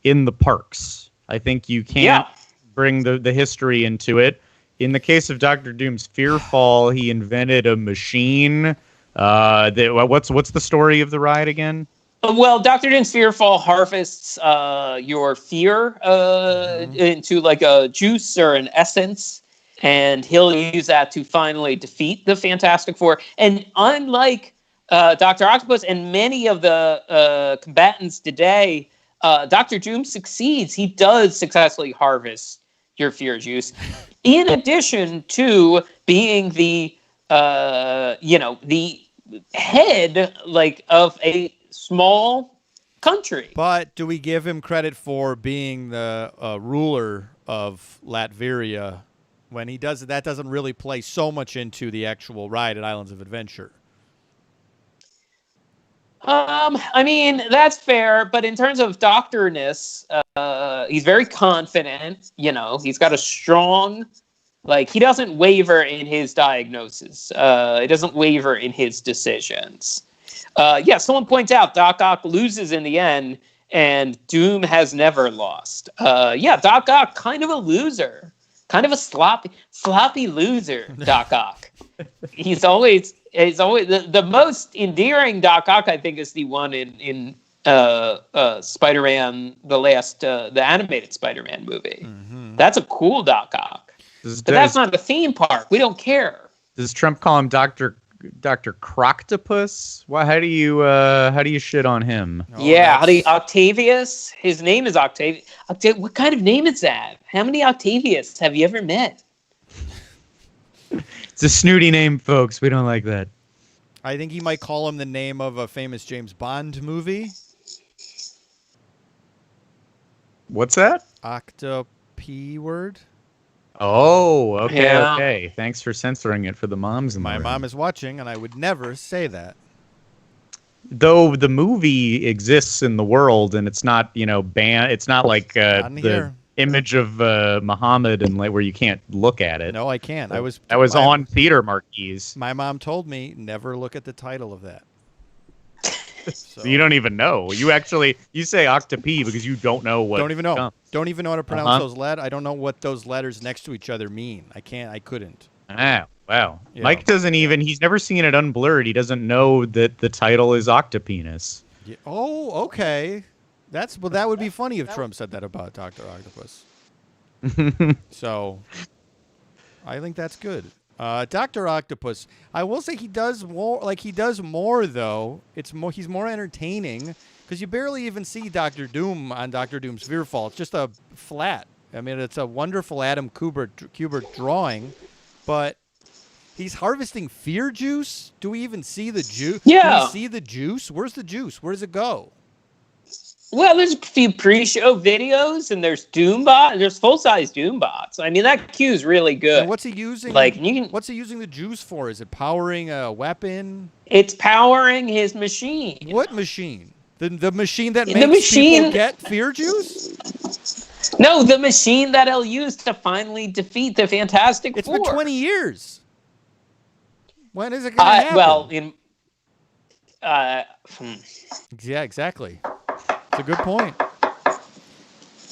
in the parks. I think you can't bring the history into it. In the case of Dr. Doom's Fearfall, he invented a machine. What's the story of the ride again? Well, Dr. Doom's Fearfall harvests your fear into like a juice or an essence, and he'll use that to finally defeat the Fantastic Four. And unlike Dr. Octopus and many of the combatants today, Dr. Doom succeeds. He does successfully harvest your fear juice, in addition to being the head of a small country. But do we give him credit for being the ruler of Latveria when he does? That doesn't really play so much into the actual ride at Islands of Adventure. I mean, that's fair, but in terms of doctorness, he's very confident. He's got a strong, he doesn't waver in his diagnosis. He doesn't waver in his decisions. Someone points out Doc Ock loses in the end, and Doom has never lost. Doc Ock, kind of a loser. Kind of a sloppy loser, Doc Ock. He's always the most endearing Doc Ock, I think, is the one in Spider-Man, the animated Spider-Man movie. Mm-hmm. That's a cool Doc Ock. But that's not a theme park. We don't care. Does Trump call him Dr. Croctopus? How do you shit on him? Octavius? His name is Octavius. What kind of name is that? How many Octavius have you ever met? It's a snooty name, folks. We don't like that. I think he might call him the name of a famous James Bond movie. What's that? Octopi word. Oh, okay, yeah. Okay. Thanks for censoring it for the moms in the room. My mom is watching, and I would never say that. Though the movie exists in the world, and it's not, banned. It's not like the image of Muhammad and where you can't look at it. No, I can't. I was on theater marquees. My mom told me never look at the title of that. So you don't even know. You say octopi because you don't know what. Don't even know. Comes. Don't even know how to pronounce those letters. I don't know what those letters next to each other mean. I couldn't. Ah, wow. Yeah. Mike doesn't even. He's never seen it unblurred. He doesn't know that the title is Octopenis. Yeah. Oh, okay. That would be funny if Trump said that about Dr. Octopus. So, I think that's good. Dr. Octopus, I will say he does more though. He's more entertaining because you barely even see Dr. Doom on Dr. Doom's Fearfall. It's just a flat. I mean, it's a wonderful Adam Kubert drawing, but he's harvesting fear juice. Do we even see the juice? Yeah. Do we see the juice? Where's the juice? Where does it go? Well, there's a few pre-show videos, and there's there's full-size Doombots. I mean, that cue is really good. And what's he using? What's he using the juice for? Is it powering a weapon? It's powering his machine. What machine? The machine that The makes machine- people get fear juice? No, the machine that he'll use to finally defeat the Fantastic It's Four. been 20 years. When is it going to happen? Well, Yeah, exactly. It's a good point.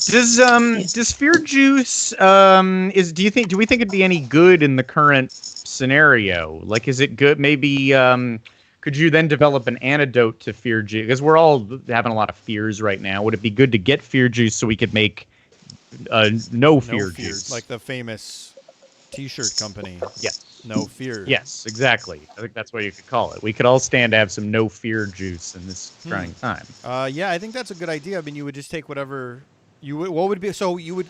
Does fear juice do we think it'd be any good in the current scenario? Like, is it good? Maybe could you then develop an antidote to fear juice? Because we're all having a lot of fears right now. Would it be good to get fear juice so we could make no fear juice? Like the famous T-shirt company. Yes. No fear. Yes, exactly. I think that's what you could call it. We could all stand to have some no fear juice in this trying time. Yeah, I think that's a good idea. I mean, you would just take whatever you would. What would be? So you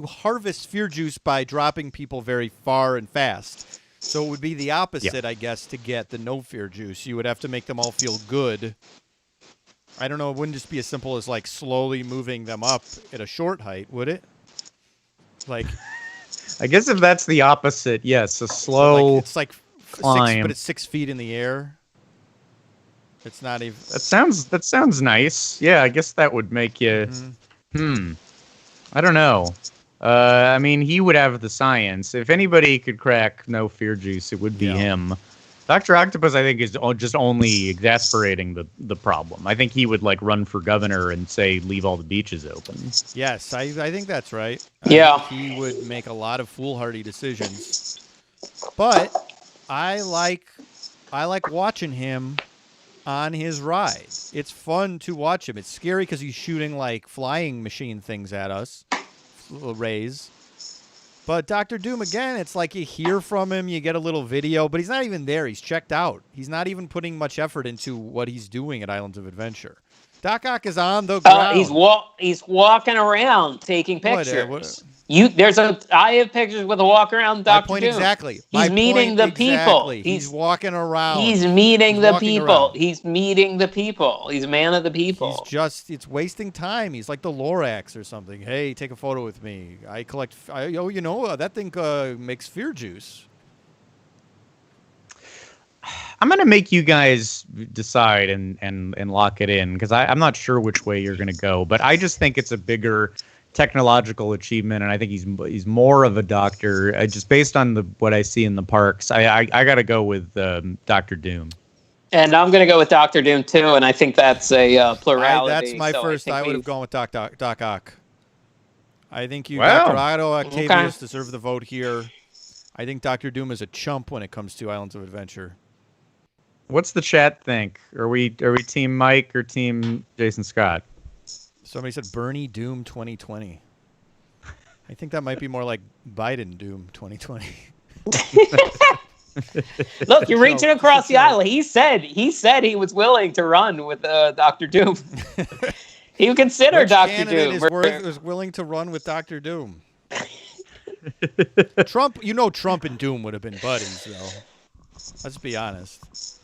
harvest fear juice by dropping people very far and fast. So it would be the opposite, I guess, to get the no fear juice. You would have to make them all feel good. I don't know. It wouldn't just be as simple as like slowly moving them up at a short height, would it? Like, I guess if that's the opposite, yes, a slow. it's like climb. but it's 6 feet in the air. It's not even. That sounds nice. Yeah, I guess that would make you. I don't know. I mean, he would have the science. If anybody could crack no fear juice, it would be him. Dr. Octopus, I think, is just only exasperating the problem. I think he would like run for governor and say, leave all the beaches open. Yes, I think that's right. Yeah. I think he would make a lot of foolhardy decisions. But I like watching him on his ride. It's fun to watch him. It's scary because he's shooting like flying machine things at us, little rays. But Dr. Doom, again, it's like you hear from him, you get a little video, but he's not even there. He's checked out. He's not even putting much effort into what he's doing at Islands of Adventure. Doc Ock is on the ground. He's walking around taking pictures. What? I have pictures with a walk around Dr. My point Doom. Exactly. He's meeting the people. He's walking around. He's meeting the walking people. around. He's meeting the people. He's a man of the people. It's wasting time. He's like the Lorax or something. Hey, take a photo with me. I collect, that thing makes fear juice. I'm gonna make you guys decide and lock it in because I'm not sure which way you're gonna go, but I just think it's a bigger technological achievement, and I think he's more of a doctor. Just based on what I see in the parks, I gotta go with Dr. Doom. And I'm gonna go with Dr. Doom too, and I think that's a plurality. That's my first. I would have gone with Doc Ock. I think Dr. Otto Octavius deserve the vote here. I think Dr. Doom is a chump when it comes to Islands of Adventure. What's the chat think? Are we Team Mike or Team Jason Scott? Somebody said Bernie Doom 2020. I think that might be more like Biden Doom 2020. Look, you're reaching across the aisle. He said he was willing to run with Dr. Doom. He would consider Dr. Doom. Is willing to run with Dr. Doom. Trump and Doom would have been buddies, though. Let's be honest.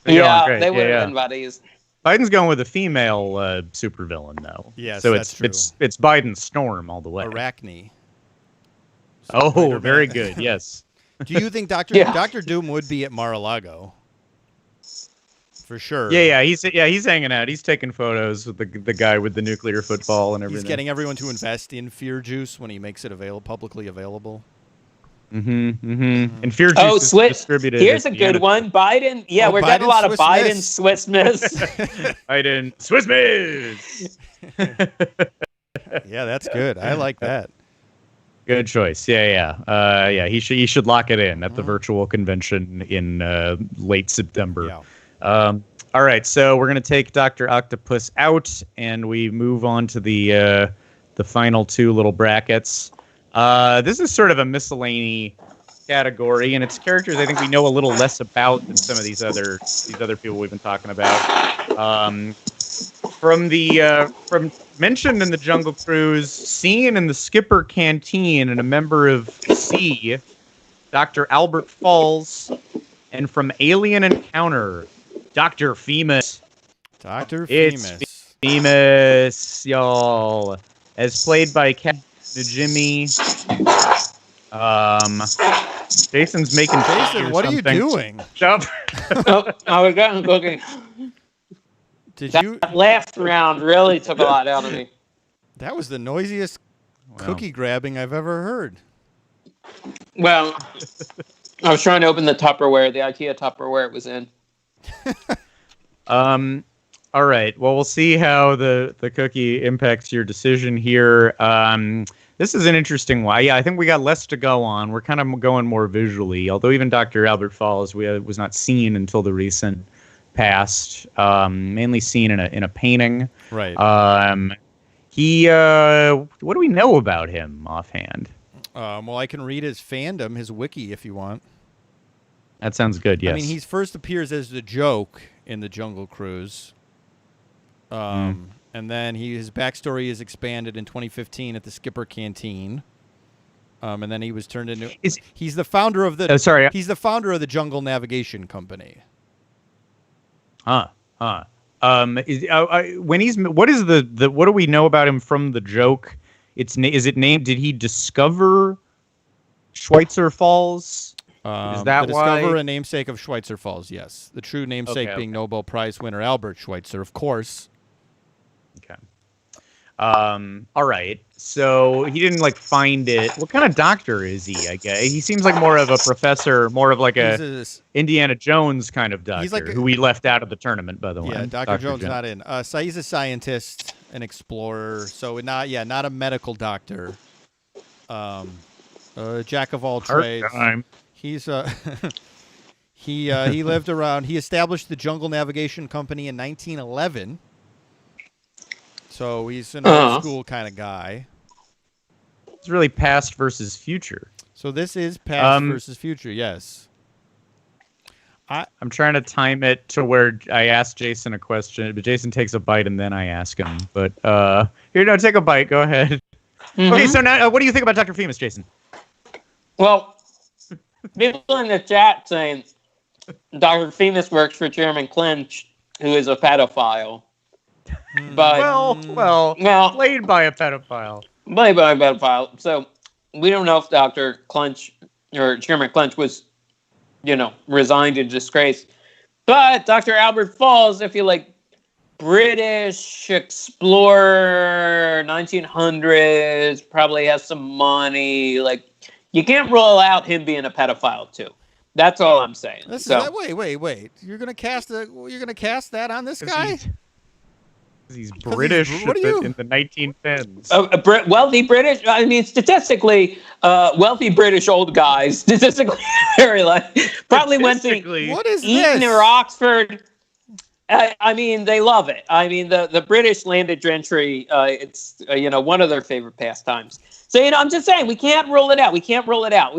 Yeah, they would have been buddies. Biden's going with a female supervillain, though. Yes, so that's true. It's Biden's Storm all the way. Arachne. Oh, very good. Yes. Do you think Dr. Doom would be at Mar-a-Lago? For sure. Yeah. He's hanging out. He's taking photos with the guy with the nuclear football and everything. He's getting everyone to invest in Fear Juice when he makes it publicly available. And Fear Juice is distributed. Here's a good one. Biden. Yeah, we're getting a lot of Biden Swiss Miss. Biden Swiss Miss. Yeah, that's good. I like that. Good choice. Yeah. He should lock it in at the virtual convention in late September. Yeah. All right, so we're gonna take Dr. Octopus out, and we move on to the final two little brackets. This is sort of a miscellany category, and it's characters I think we know a little less about than some of these other people we've been talking about. From mentioned in the Jungle Cruise, seen in the Skipper Canteen, and a member of C, Dr. Albert Falls, and from Alien Encounter, Dr. Femus. Dr. It's Femus. Femus, y'all, as played by Captain Jimmy. Jason's making. Jason, what are you doing? I was getting cooking. That last round really took a lot out of me. That was the noisiest cookie grabbing I've ever heard. Well, I was trying to open the Tupperware, the IKEA Tupperware it was in. All right. Well, we'll see how the cookie impacts your decision here. This is an interesting one. Yeah, I think we got less to go on. We're kind of going more visually, although even Dr. Albert Falls was not seen until the recent past. Mainly seen in a painting. Right. What do we know about him offhand? Well, I can read his fandom, his wiki, if you want. That sounds good. Yes. I mean, he first appears as the Joke in the Jungle Cruise. And then his backstory is expanded in 2015 at the Skipper Canteen. And then he was turned into. He's the founder of the. He's the founder of the Jungle Navigation Company. When what do we know about him from the Joke? Is it named? Did he discover Schweitzer Falls? Is that why? Discover a namesake of Schweitzer Falls? Yes, the true namesake being Nobel Prize winner Albert Schweitzer, of course. Okay. All right. So he didn't find it. What kind of doctor is he? I guess he seems like more of a professor, more of like a Indiana Jones kind of doctor, who we left out of the tournament, by the way. Yeah, Dr. Jones not in. So he's a scientist, an explorer. So not a medical doctor. Jack of all trades. He's he lived around. He established the Jungle Navigation Company in 1911. So he's an old school kind of guy. It's really past versus future. So this is past versus future, yes. I'm trying to time it to where I ask Jason a question, but Jason takes a bite and then I ask him. But here, no, take a bite. Go ahead. Mm-hmm. Okay, so now, what do you think about Dr. Femus, Jason? Well, people in the chat saying Dr. Femus works for Chairman Clinch, who is a pedophile. But well, played by a pedophile. Played by a pedophile. So we don't know if Dr. Clinch or Chairman Clinch was, resigned in disgrace. But Dr. Albert Falls, if you like British explorer, 1900s, probably has some money. You can't rule out him being a pedophile too. That's all I'm saying. Wait. You're gonna cast that on this guy? He's British in the 1910s. Wealthy British. I mean, statistically, wealthy British old guys. Statistically, very probably went to Eton or Oxford. I mean, they love it. I mean, the British landed gentry. It's one of their favorite pastimes. So I'm just saying we can't rule it out. We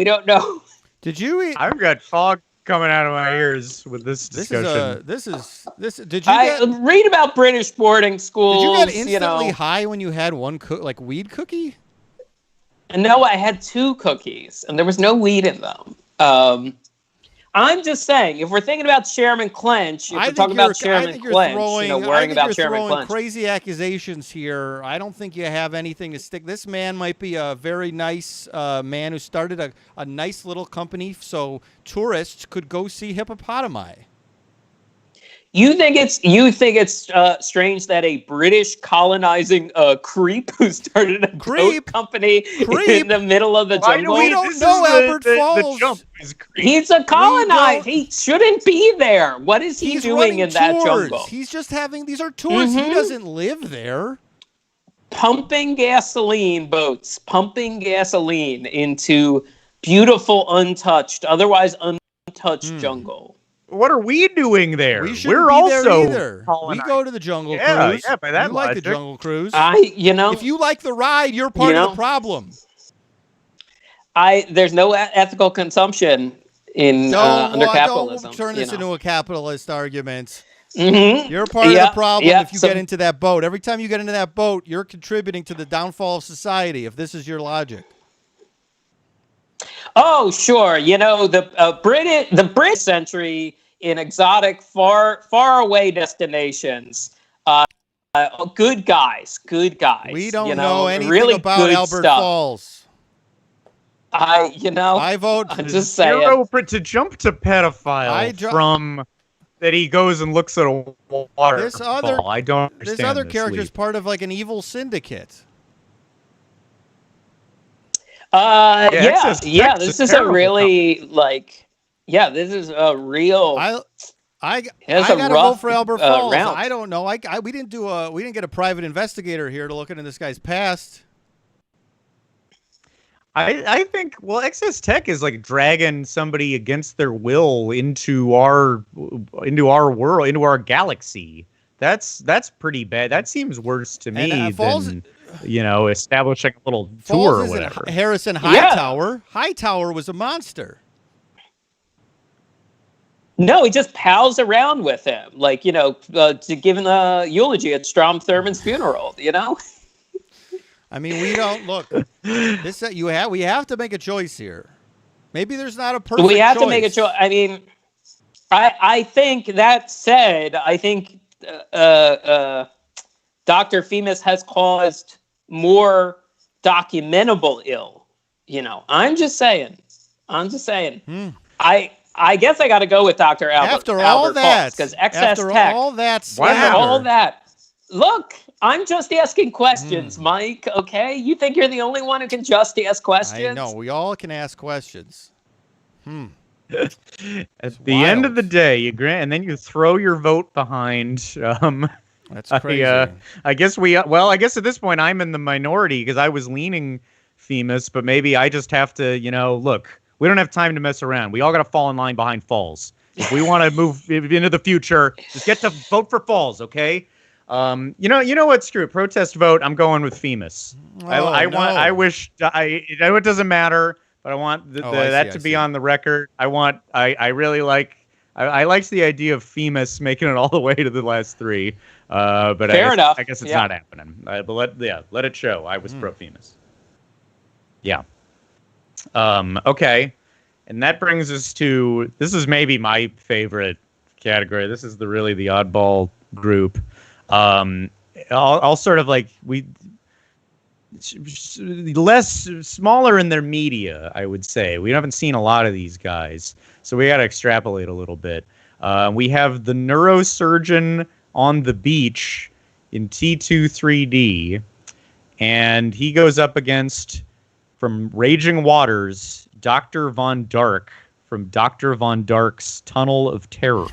don't know. Did you? I've got fog coming out of my ears with this discussion. Did you read about British boarding schools? Did you get instantly high when you had one weed cookie? No, I had 2 cookies, and there was no weed in them. I'm just saying, if we're thinking about Chairman Clinch, if we're talking about Chairman Clinch, worrying about Chairman Clinch. Crazy accusations here. I don't think you have anything to stick. This man might be a very nice man who started a nice little company so tourists could go see hippopotami. You think it's strange that a British colonizing creep who started a goat company in the middle of the jungle? We don't know Albert Falls. The jump is he's a colonizer. He shouldn't be there. What is he doing in that jungle? He's just having these are tours. Mm-hmm. He doesn't live there. Pumping gasoline boats, pumping gasoline into beautiful, otherwise untouched jungle. What are we doing there? We're also there either. We go to the Jungle Cruise. Yeah, by that you like the Jungle Cruise. If you like the ride, you're part of the problem. There's no ethical consumption under capitalism. Don't turn this into a capitalist argument. Mm-hmm. You're part of the problem if you get into that boat. Every time you get into that boat, you're contributing to the downfall of society, if this is your logic. Oh, sure. The British century in exotic, far away destinations. Good guys. We don't know anything really about Albert Falls. I vote. I'm just saying. To jump to pedophile from that he goes and looks at a waterfall. I don't understand this other this character is leap. part of like an evil syndicate. Excess Tech's This a is a terrible really this is a real. I It's a gotta rough, vote for Albert Falls. round. I don't know. We didn't get a private investigator here to look into this guy's past. I think Excess Tech is like dragging somebody against their will into our world, into our galaxy. That's pretty bad. That seems worse to me than establishing a little tour or whatever. Harrison Hightower. Hightower was a monster. No, he just pals around with him, to give him a eulogy at Strom Thurmond's funeral. I mean, we don't look. We have to make a choice here. Maybe there's not a perfect. We have choice. to make a choice. I mean, I think that said, I think Dr. Femus has caused more documentable ill. I'm just saying. I guess I got to go with Dr. Albert Falls, because Excess Tech. After all that. Look, I'm just asking questions, Mike. Okay, you think you're the only one who can just ask questions? I know. We all can ask questions. At the end of the day, you grant, and then you throw your vote behind. That's crazy. I guess at this point I'm in the minority because I was leaning Femus, but maybe I just have to, look. We don't have time to mess around. We all got to fall in line behind Falls. If we want to move into the future, just get to vote for Falls, okay? You know what? Screw it. Protest vote. I'm going with Femus. I know it doesn't matter, but I want that to be on the record. I really like. I liked the idea of Femus making it all the way to the last three. But Fair enough. I guess it's not happening. But let it show. I was pro Femus. Yeah. Okay. And that brings us to, this is maybe my favorite category. This is the oddball group. I'll sort of smaller in their media, I would say. We haven't seen a lot of these guys, so we got to extrapolate a little bit. We have the neurosurgeon on the beach in T2 3D, and he goes up against, from Raging Waters, Dr. Von Dark from Dr. Von Dark's Tunnel of Terror.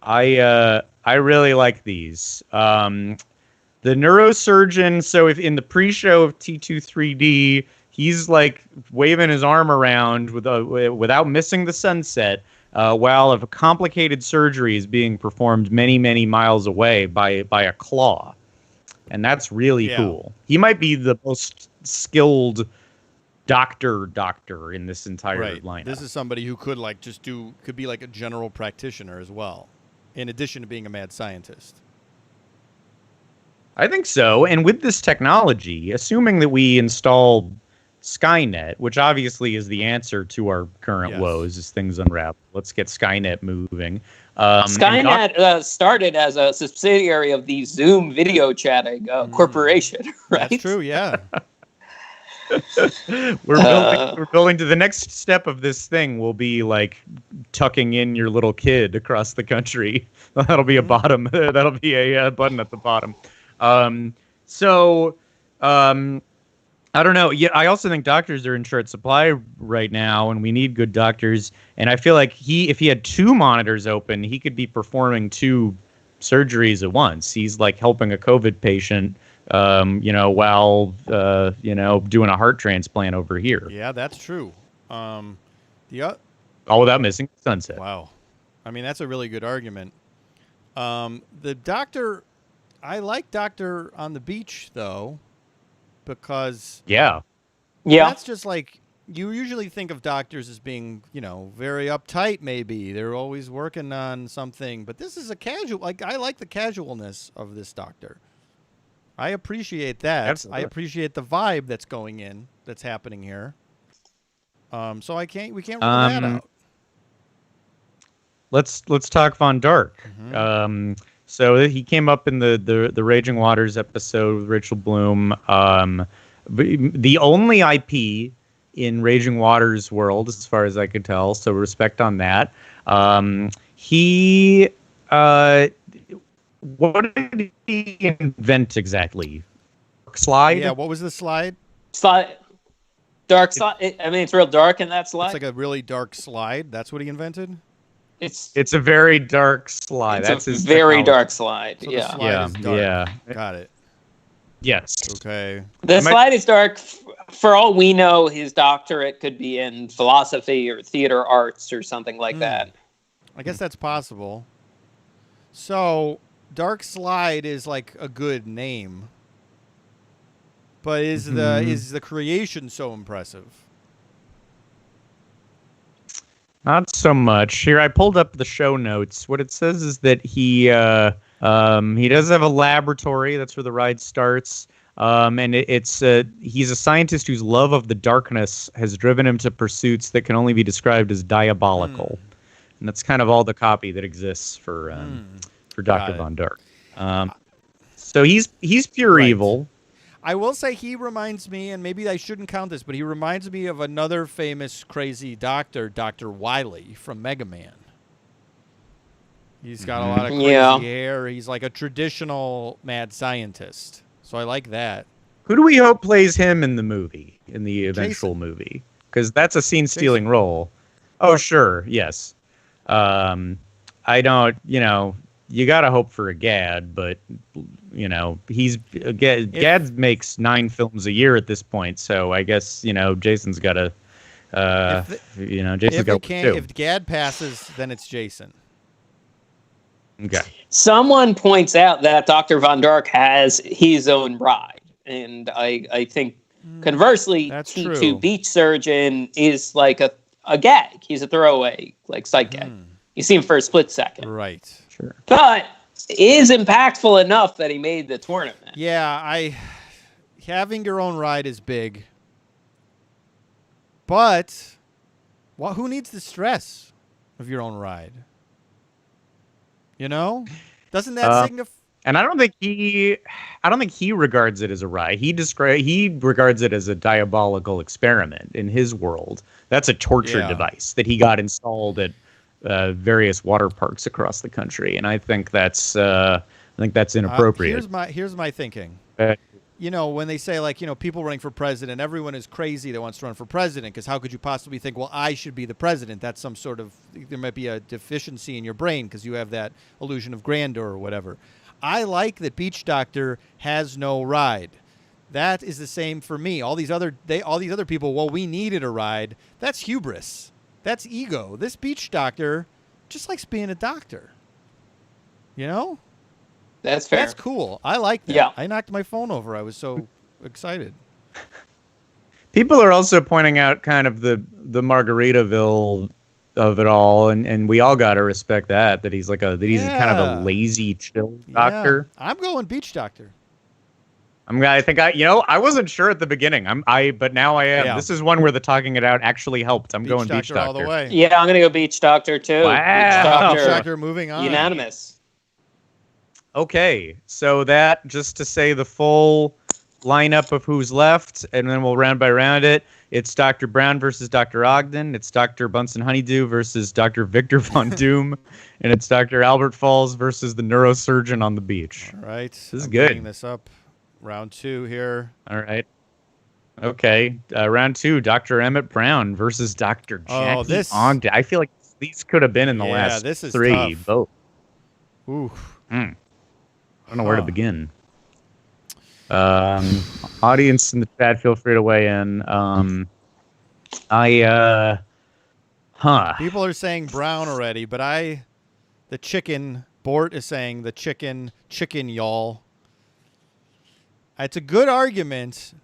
I really like these. The neurosurgeon, so if in the pre-show of T2 3D, he's like waving his arm around without missing the sunset, while a complicated surgery is being performed many, many miles away by a claw. And that's really cool. He might be the most skilled doctor in this entire lineup. This is somebody who could be like a general practitioner as well, in addition to being a mad scientist. I think so. And with this technology, assuming that we install Skynet, which obviously is the answer to our current woes as things unravel. Let's get Skynet moving. Skynet started as a subsidiary of the Zoom video chatting corporation, right? That's true, yeah. We're building to the next step of this thing will be like tucking in your little kid across the country. That'll be a bottom. That'll be a button at the bottom. I don't know. Yeah, I also think doctors are in short supply right now, and we need good doctors. And I feel like if he had two monitors open, he could be performing two surgeries at once. He's like helping a COVID patient, while doing a heart transplant over here. Yeah, that's true. All without missing sunset. Wow, I mean that's a really good argument. The doctor, I like Doctor on the Beach though, because that's just like, you usually think of doctors as being, very uptight. Maybe they're always working on something, but this is a casual. I like the casualness of this doctor. I appreciate that. Absolutely. I appreciate the vibe that's happening here. So we can't rule that out. Let's talk Von Dark. Mm-hmm. So he came up in the Raging Waters episode with Rachel Bloom. The only IP in Raging Waters world, as far as I could tell. So respect on that. He, what did he invent exactly? Slide? Yeah, what was the slide? Slide, dark slide. I mean, it's real dark in that slide. It's like a really dark slide. That's what he invented? It's a very dark slide. It's That's a his very technology. dark slide. So Yeah. the slide is dark. Yeah. Got it. Yes. Okay. The slide is dark. For all we know, his doctorate could be in philosophy or theater arts or something like that. I guess that's possible. So, Dark Slide is like a good name. But is the creation so impressive? Not so much. Here, I pulled up the show notes. What it says is that he does have a laboratory. That's where the ride starts. And he's a scientist whose love of the darkness has driven him to pursuits that can only be described as diabolical. And that's kind of all the copy that exists for Dr. Von Dark. So he's pure evil. I will say he reminds me, and maybe I shouldn't count this, but he reminds me of another famous crazy doctor, Dr. Wily from Mega Man. He's got a lot of crazy hair. He's like a traditional mad scientist. So I like that. Who do we hope plays him in the movie, in the eventual movie? Because that's a scene-stealing role. Oh, sure, yes. I don't, you got to hope for a Gad, but, Gad makes 9 films a year at this point, so I guess, Jason's got to, Jason's got to. If Gad passes, then it's Jason. Okay. Someone points out that Dr. Von Dark has his own ride, and I think conversely, T2 Beach Surgeon is like a gag. He's a throwaway, like sight gag. You see him for a split second. Right. Sure. But is impactful enough that he made the tournament. Yeah, having your own ride is big. But who needs the stress of your own ride? Doesn't that signify? And I don't think he regards it as a ride. He regards it as a diabolical experiment in his world. That's a torture device that he got installed at various water parks across the country, and I think that's inappropriate. Here's my thinking. When they say people running for president, everyone is crazy that wants to run for president, because how could you possibly think, well, I should be the president? That's some sort of, there might be a deficiency in your brain because you have that illusion of grandeur or whatever. I like that Beach Doctor has no ride. That is the same for me. All these other people, well, we needed a ride. That's hubris. That's ego. This Beach Doctor just likes being a doctor. That's fair. That's cool. I like that. Yeah. I knocked my phone over. I was so excited. People are also pointing out kind of the Margaritaville of it all, and we all got to respect that he's kind of a lazy, chill doctor. Yeah. I'm going Beach Doctor. I wasn't sure at the beginning. But now I am. Yeah. This is one where the talking it out actually helped. I'm going Beach Doctor all the way. Yeah, I'm gonna go Beach Doctor too. Wow. Beach Doctor moving on. Unanimous. Okay, so that, just to say the full lineup of who's left, and then we'll round by round it. It's Dr. Brown versus Dr. Ogden. It's Dr. Bunsen Honeydew versus Dr. Victor Von Doom. And it's Dr. Albert Falls versus the neurosurgeon on the beach. All right. This is good. Bringing this up. Round 2 here. All right. Okay. Round 2, Dr. Emmett Brown versus Dr. Jackie Ogden. I feel like these could have been in the last this is 3. tough. Both. Ooh. I don't know where to begin. Audience in the chat, feel free to weigh in. People are saying Brown already, but the chicken, Bort is saying the chicken, y'all. It's a good argument.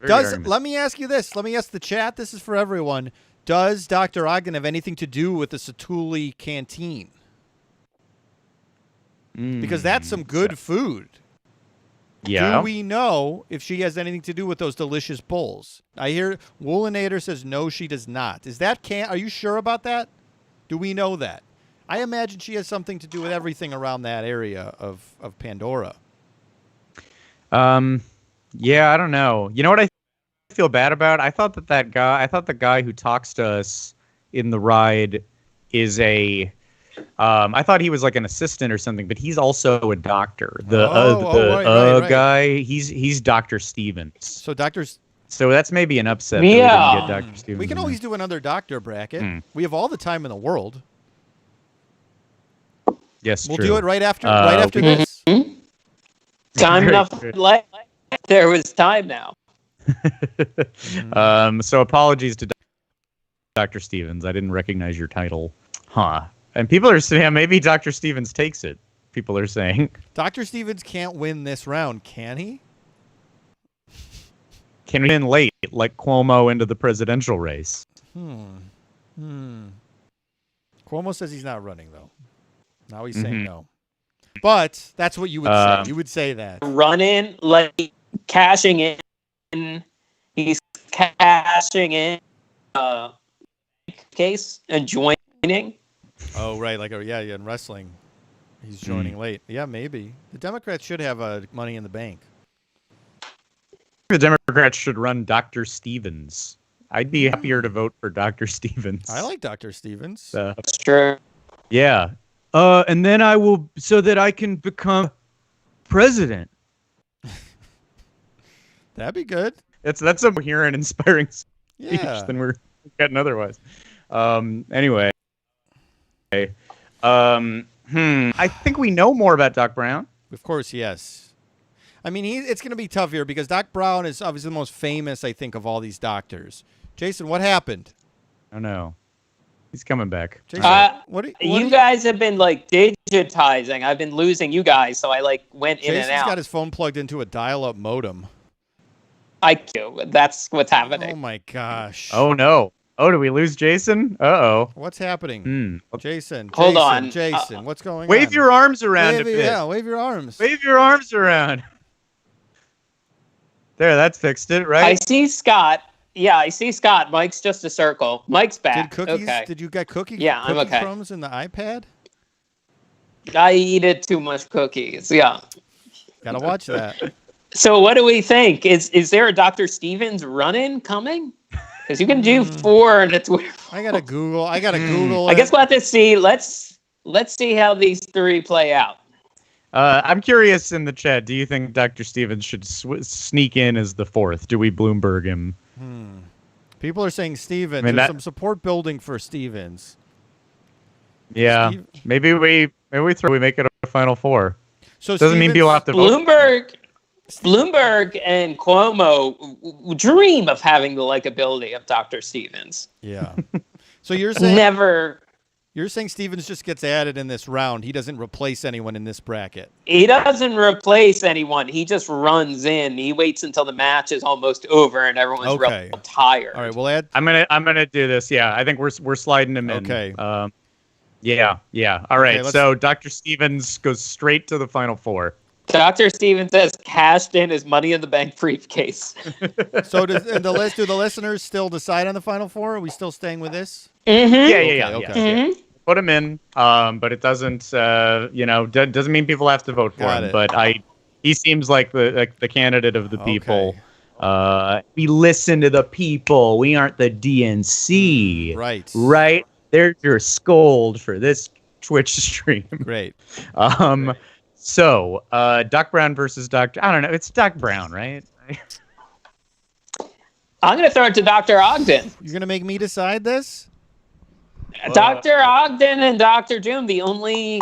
Let me ask you this. Let me ask the chat. This is for everyone. Does Dr. Ogden have anything to do with the Satuli canteen? Because that's some good food. Yeah. Do we know if she has anything to do with those delicious bowls? I hear Woolinator says no, she does not. Are you sure about that? Do we know that? I imagine she has something to do with everything around that area of Pandora. Yeah, I don't know. You know what I feel bad about? I thought the guy who talks to us in the ride is I thought he was like an assistant or something, but he's also a doctor. The right. guy, he's Dr. Stevens. So doctors. So that's maybe an upset that Yeah. we didn't get Dr. Stevens. We can in always there. do another doctor bracket. We have all the time in the world. Yes, We'll true. do it right after we- this. Time Great, enough. great. There was time now. So apologies to Dr. Stevens. I didn't recognize your title. Huh. And people are saying maybe Dr. Stevens takes it. People are saying. Dr. Stevens can't win this round, can he? Can we win late, like Cuomo into the presidential race? Cuomo says he's not running, though. Now he's saying no. But that's what you would say. You would say that. Running, like cashing in. He's cashing in case and joining. Oh, right. Like, in wrestling, he's joining late. Yeah, maybe. The Democrats should have money in the bank. The Democrats should run Dr. Stevens. I'd be happier to vote for Dr. Stevens. I like Dr. Stevens. That's true. Yeah. And then I will, so that I can become president. That'd be good. That's a more here and inspiring speech Yeah. than we're getting otherwise. Anyway. I think we know more about Doc Brown. Of course, yes. I mean, it's going to be tough here because Doc Brown is obviously the most famous, I think, of all these doctors. Jason, what happened? Oh, no. He's coming back. Jason, You guys have been like digitizing. I've been losing you guys, so I like went in Jason's and out. got his phone plugged into a dial-up modem. I do. That's what's Oh, happening. my gosh. Oh, no. Oh, did we lose Jason? Uh-oh. What's happening? Jason, Hold on. Jason, what's going on? Wave your arms around a bit. Yeah, wave your arms. Wave your arms around. There, that's fixed it, right? I see Scott. Yeah, I see Scott. Mike's just a circle. Mike's back. Okay. Did you get cookies? Yeah, I'm cookie okay. crumbs in the iPad? I eat too much cookies. Yeah. Gotta watch that. So what do we think? Is there a Dr. Stevens run-in coming? Because you can do 4 and it's weird. I gotta Google. I Google. I guess we'll have to see. Let's see how these 3 play out. I'm curious in the chat. Do you think Dr. Stevens should sneak in as the 4th? Do we Bloomberg him? People are saying Stevens. I mean, There's some support building for Stevens. Yeah, maybe we make it a Final Four. So Doesn't mean people have to vote. Bloomberg and Cuomo dream of having the likability of Dr. Stevens. Yeah. So you're saying Never. You're saying Stevens just gets added in this round. He doesn't replace anyone in this bracket. He doesn't replace anyone. He just runs in. He waits until the match is almost over and everyone's real tired. All right, we'll add. I'm gonna do this. Yeah, I think we're sliding him in. Okay. Yeah. All right. Okay, so Dr. Stevens goes straight to the Final Four. Dr. Stevens has cashed in his Money in the Bank briefcase. So do the listeners still decide on the Final Four? Are we still staying with this? Mm-hmm. Yeah. Put him in, but it doesn't. Doesn't mean people have to vote for him. But he seems like the candidate of the people. We listen to the people. We aren't the DNC. Right. There's your scold for this Twitch stream. Great. So, Doc Brown versus Dr. I don't know. It's Doc Brown, right? I'm going to throw it to Dr. Ogden. You're going to make me decide this? Dr. Ogden and Dr. Doom, the only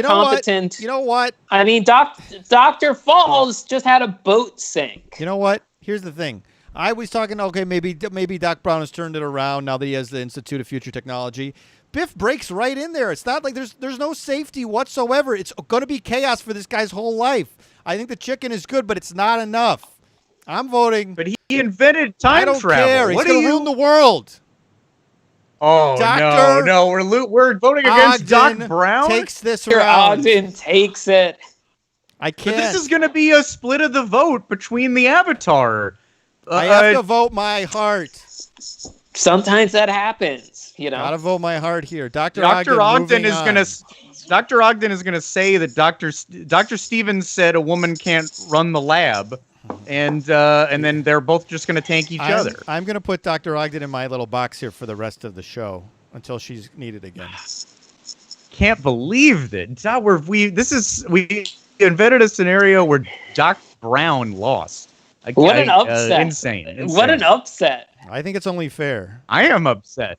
competent. You know what? I mean, Dr. Falls just had a boat sink. You know what? Here's the thing. I was talking, okay, maybe Doc Brown has turned it around now that he has the Institute of Future Technology. Biff breaks right in there. It's not like there's no safety whatsoever. It's going to be chaos for this guy's whole life. I think the chicken is good, but it's not enough. I'm voting. But he invented time travel. I don't care. He's going to ruin the world. Oh, no. We're voting against Ogden Doc Brown? Takes this Dr. round. Ogden takes it. I can't. But this is going to be a split of the vote between the Avatar. I have to vote my heart. Sometimes that happens, Gotta vote my heart here. Dr. Ogden is going to say that Dr. Stevens said a woman can't run the lab. And then they're both just going to tank each other. I'm going to put Dr. Ogden in my little box here for the rest of the show until she's needed again. can't believe that we invented a scenario where Doc Brown lost. What an upset! Insane. What an upset! I think it's only fair. I am upset.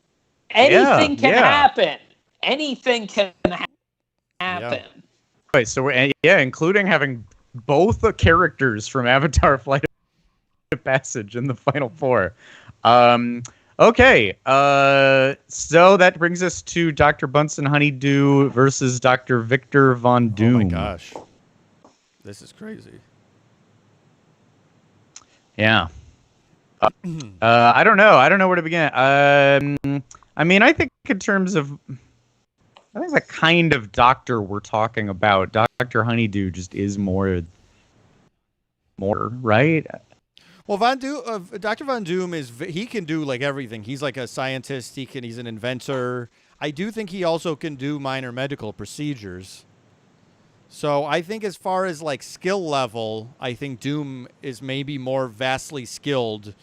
Anything can yeah. happen. Anything can happen. Right, so including having both the characters from Avatar: Flight of Passage in the final four. Okay, so that brings us to Dr. Bunsen Honeydew versus Dr. Victor Von Doom. Oh my gosh, this is crazy. Yeah. I don't know. I don't know where to begin. I mean, I think in terms of, I think the kind of doctor we're talking about, Dr. Honeydew just is more, right? Well, Dr. Von Doom he can do like everything. He's like a scientist. He's an inventor. I do think he also can do minor medical procedures. So I think as far as like skill level, I think Doom is maybe more vastly skilled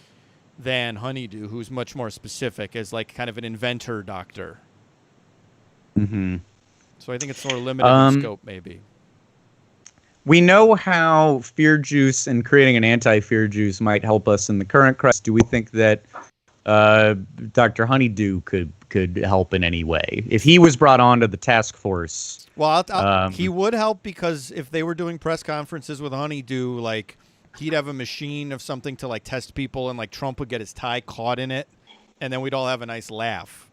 than Honeydew, who's much more specific as like kind of an inventor doctor. Mm-hmm. So I think it's more limited in scope, maybe. We know how fear juice and creating an anti-fear juice might help us in the current crisis. Do we think that Dr. Honeydew could help in any way if he was brought onto the task force? Well, he would help because if they were doing press conferences with Honeydew, like he'd have a machine of something to like test people, and like Trump would get his tie caught in it, and then we'd all have a nice laugh.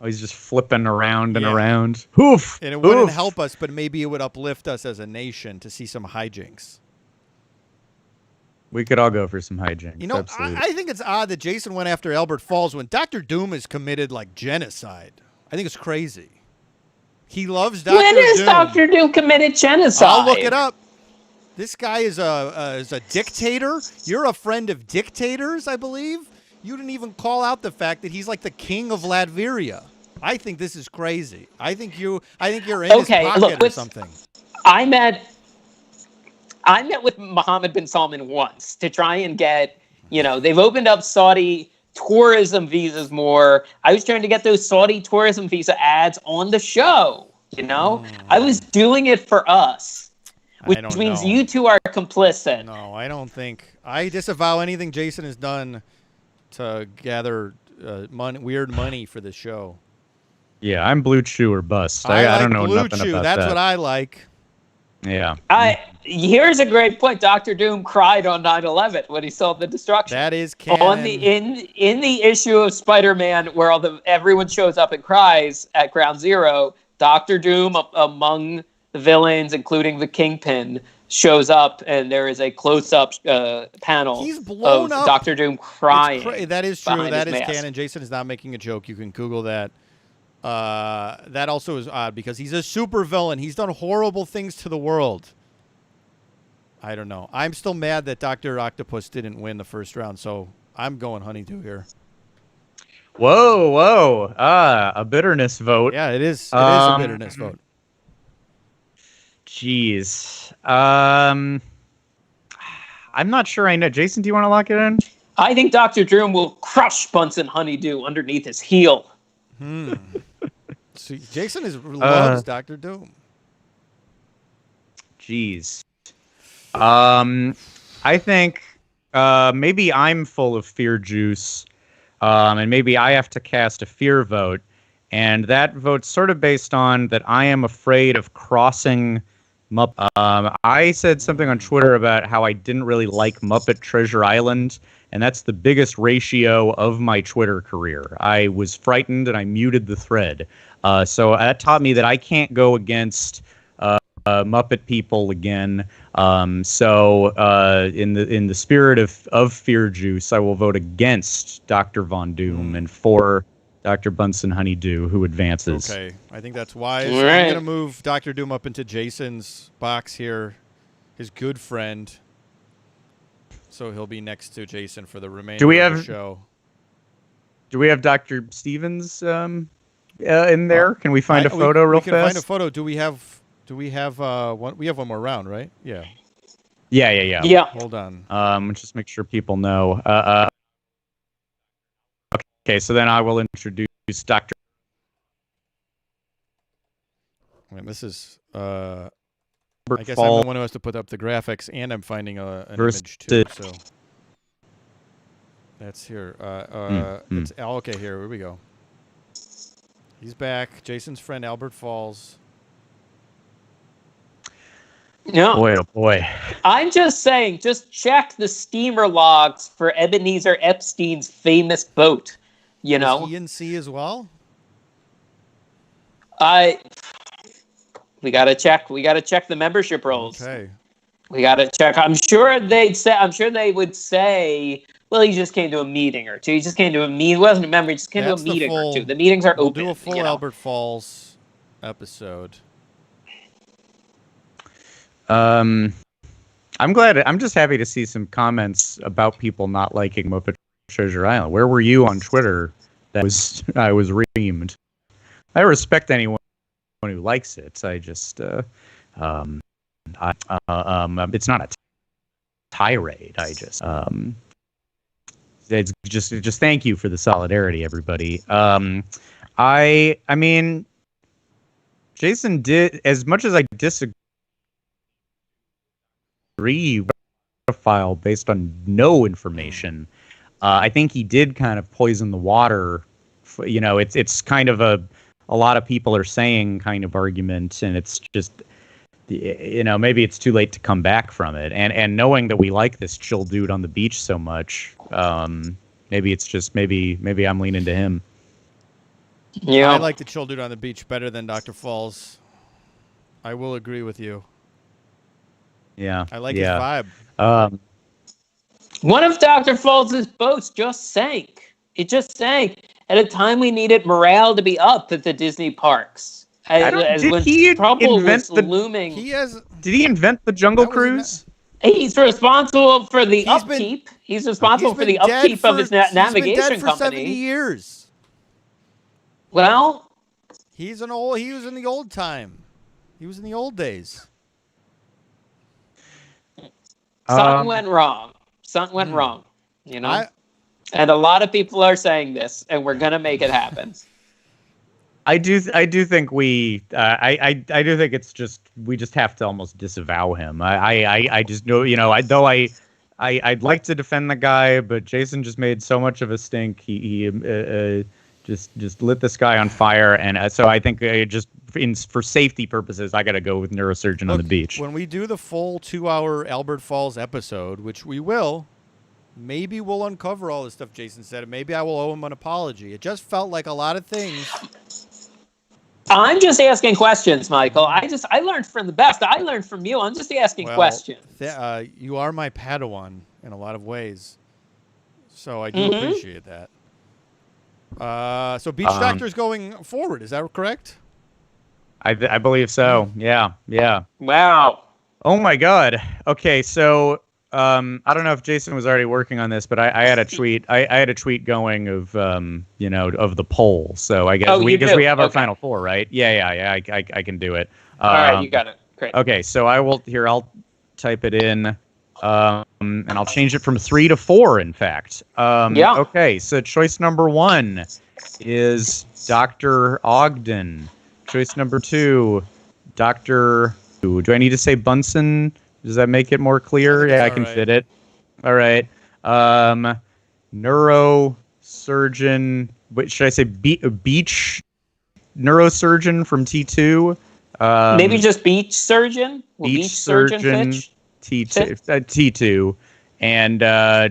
Oh, he's just flipping around and around. Oof! And it wouldn't help us, but maybe it would uplift us as a nation to see some hijinks. We could all go for some hijinks. You know, absolutely. I think it's odd that Jason went after Albert Falls when Dr. Doom has committed like genocide. I think it's crazy. He loves Dr. Doom. When has Dr. Doom committed genocide? I'll look it up. This guy is a dictator. You're a friend of dictators, I believe. You didn't even call out the fact that he's like the king of Latveria. I think this is crazy. I think you're in his pocket or something. I met with Mohammed bin Salman once to try and get, they've opened up Saudi tourism visas more. I was trying to get those Saudi tourism visa ads on the show, I was doing it for us, which means you two are complicit. No, I don't think. I disavow anything Jason has done to gather weird money for the show. Yeah, I'm Blue Chew or bust. I don't know nothing about that. That's what I like. Yeah. Here's a great point. Dr. Doom cried on 9/11 when he saw the destruction. That is canon. In the issue of Spider-Man where everyone shows up and cries at Ground Zero, Dr. Doom, among the villains, including the Kingpin, shows up, and there is a close-up panel of Dr. Doom crying. That is true. That is canon. Jason is not making a joke. You can Google that. That also is odd because he's a super villain. He's done horrible things to the world. I don't know. I'm still mad that Dr. Octopus didn't win the first round, so I'm going Honeydew here. Whoa. A bitterness vote. Yeah, it is. It is a bitterness vote. Jeez. I'm not sure I know. Jason, do you want to lock it in? I think Dr. Doom will crush Bunsen Honeydew underneath his heel. See, Jason loves Dr. Doom. Jeez. I think maybe I'm full of fear juice, and maybe I have to cast a fear vote, and that vote's sort of based on that I am afraid of crossing Muppet. I said something on Twitter about how I didn't really like Muppet Treasure Island, and that's the biggest ratio of my Twitter career. I was frightened and I muted the thread. So that taught me that I can't go against Muppet people again. So in the spirit of fear juice, I will vote against Dr. Von Doom and for Dr. Bunsen Honeydew, who advances. Okay, I think that's wise. Right. I'm going to move Dr. Doom up into Jason's box here, his good friend. So he'll be next to Jason for the remainder of the show. Do we have Dr. Stevens in there? Can we find a photo real fast? We can find a photo. Do we have one? We have one more round, right? Yeah. Yeah. Hold on. Just make sure people know. Okay, so then I will introduce Dr. I mean, this is. Albert I guess I'm Fall the one who has to put up the graphics, and I'm finding an versus image too. So that's here. Hmm. It's okay. Here we go. He's back. Jason's friend Albert Falls. Yeah. Boy, oh boy. I'm just saying, just check the steamer logs for Ebenezer Epstein's famous boat. You Was know, he in sea as well? we gotta check. We gotta check the membership rolls. Okay. We gotta check. I'm sure they would say, well, he just came to a meeting or two. He just came to a meeting. He wasn't a member. He just came That's to the a meeting full- or two. The meetings are We'll open. do a full you know? Albert Falls episode. I'm glad. I'm just happy to see some comments about people not liking Muppet Treasure Island. Where were you on Twitter? I was reamed. I respect anyone who likes it. I just it's not a tirade. I just it's just thank you for the solidarity, everybody. I mean, Jason did, as much as I disagree a file based on no information. I think he did kind of poison the water. You know, it's kind of a lot of people are saying kind of argument, and it's just, you know, maybe it's too late to come back from it. And knowing that we like this chill dude on the beach so much, maybe it's just maybe I'm leaning to him. Yeah. I like the chill dude on the beach better than Dr. Falls. I will agree with you. Yeah, I like his vibe. One of Dr. Falls' boats just sank. It just sank at a time we needed morale to be up at the Disney parks. Did he invent looming. Did he invent the Jungle Cruise? He's responsible for the He's been- upkeep. He's responsible for been the dead upkeep of his He's navigation been dead for company. 70 years. Well, He was in the old time. He was in the old days. something went wrong. Something went wrong. You know? And a lot of people are saying this, and we're going to make it happen. I do think I do think it's just, we just have to almost disavow him. I just know, you know, I'd like to defend the guy, but Jason just made so much of a stink. He just lit this guy on fire, and so I think for safety purposes, I got to go with neurosurgeon on the beach. When we do the full 2-hour Albert Falls episode, which we will, maybe we'll uncover all the stuff Jason said, and maybe I will owe him an apology. It just felt like a lot of things. I'm just asking questions, Michael. I learned from the best. I learned from you. I'm just asking questions. You are my Padawan in a lot of ways, so I do appreciate that. So Beach Doctor's going forward. Is that correct? I believe so. Yeah. Wow. Oh my God. Okay, so I don't know if Jason was already working on this, but I had a tweet. I had a tweet going of you know, of the poll. So I guess because we have our final four, right? Yeah. I can do it. All right, you got it. Great. Okay, so I'll type it in. And I'll change it from 3 to 4, in fact. Yeah. Okay, so choice number 1 is Dr. Ogden. Choice number 2, Dr. Do I need to say Bunsen? Does that make it more clear? Yeah, I can fit it. All right. Neurosurgeon. Wait, should I say beach neurosurgeon from T2? Maybe just beach surgeon? Beach surgeon. Fitch? T2. And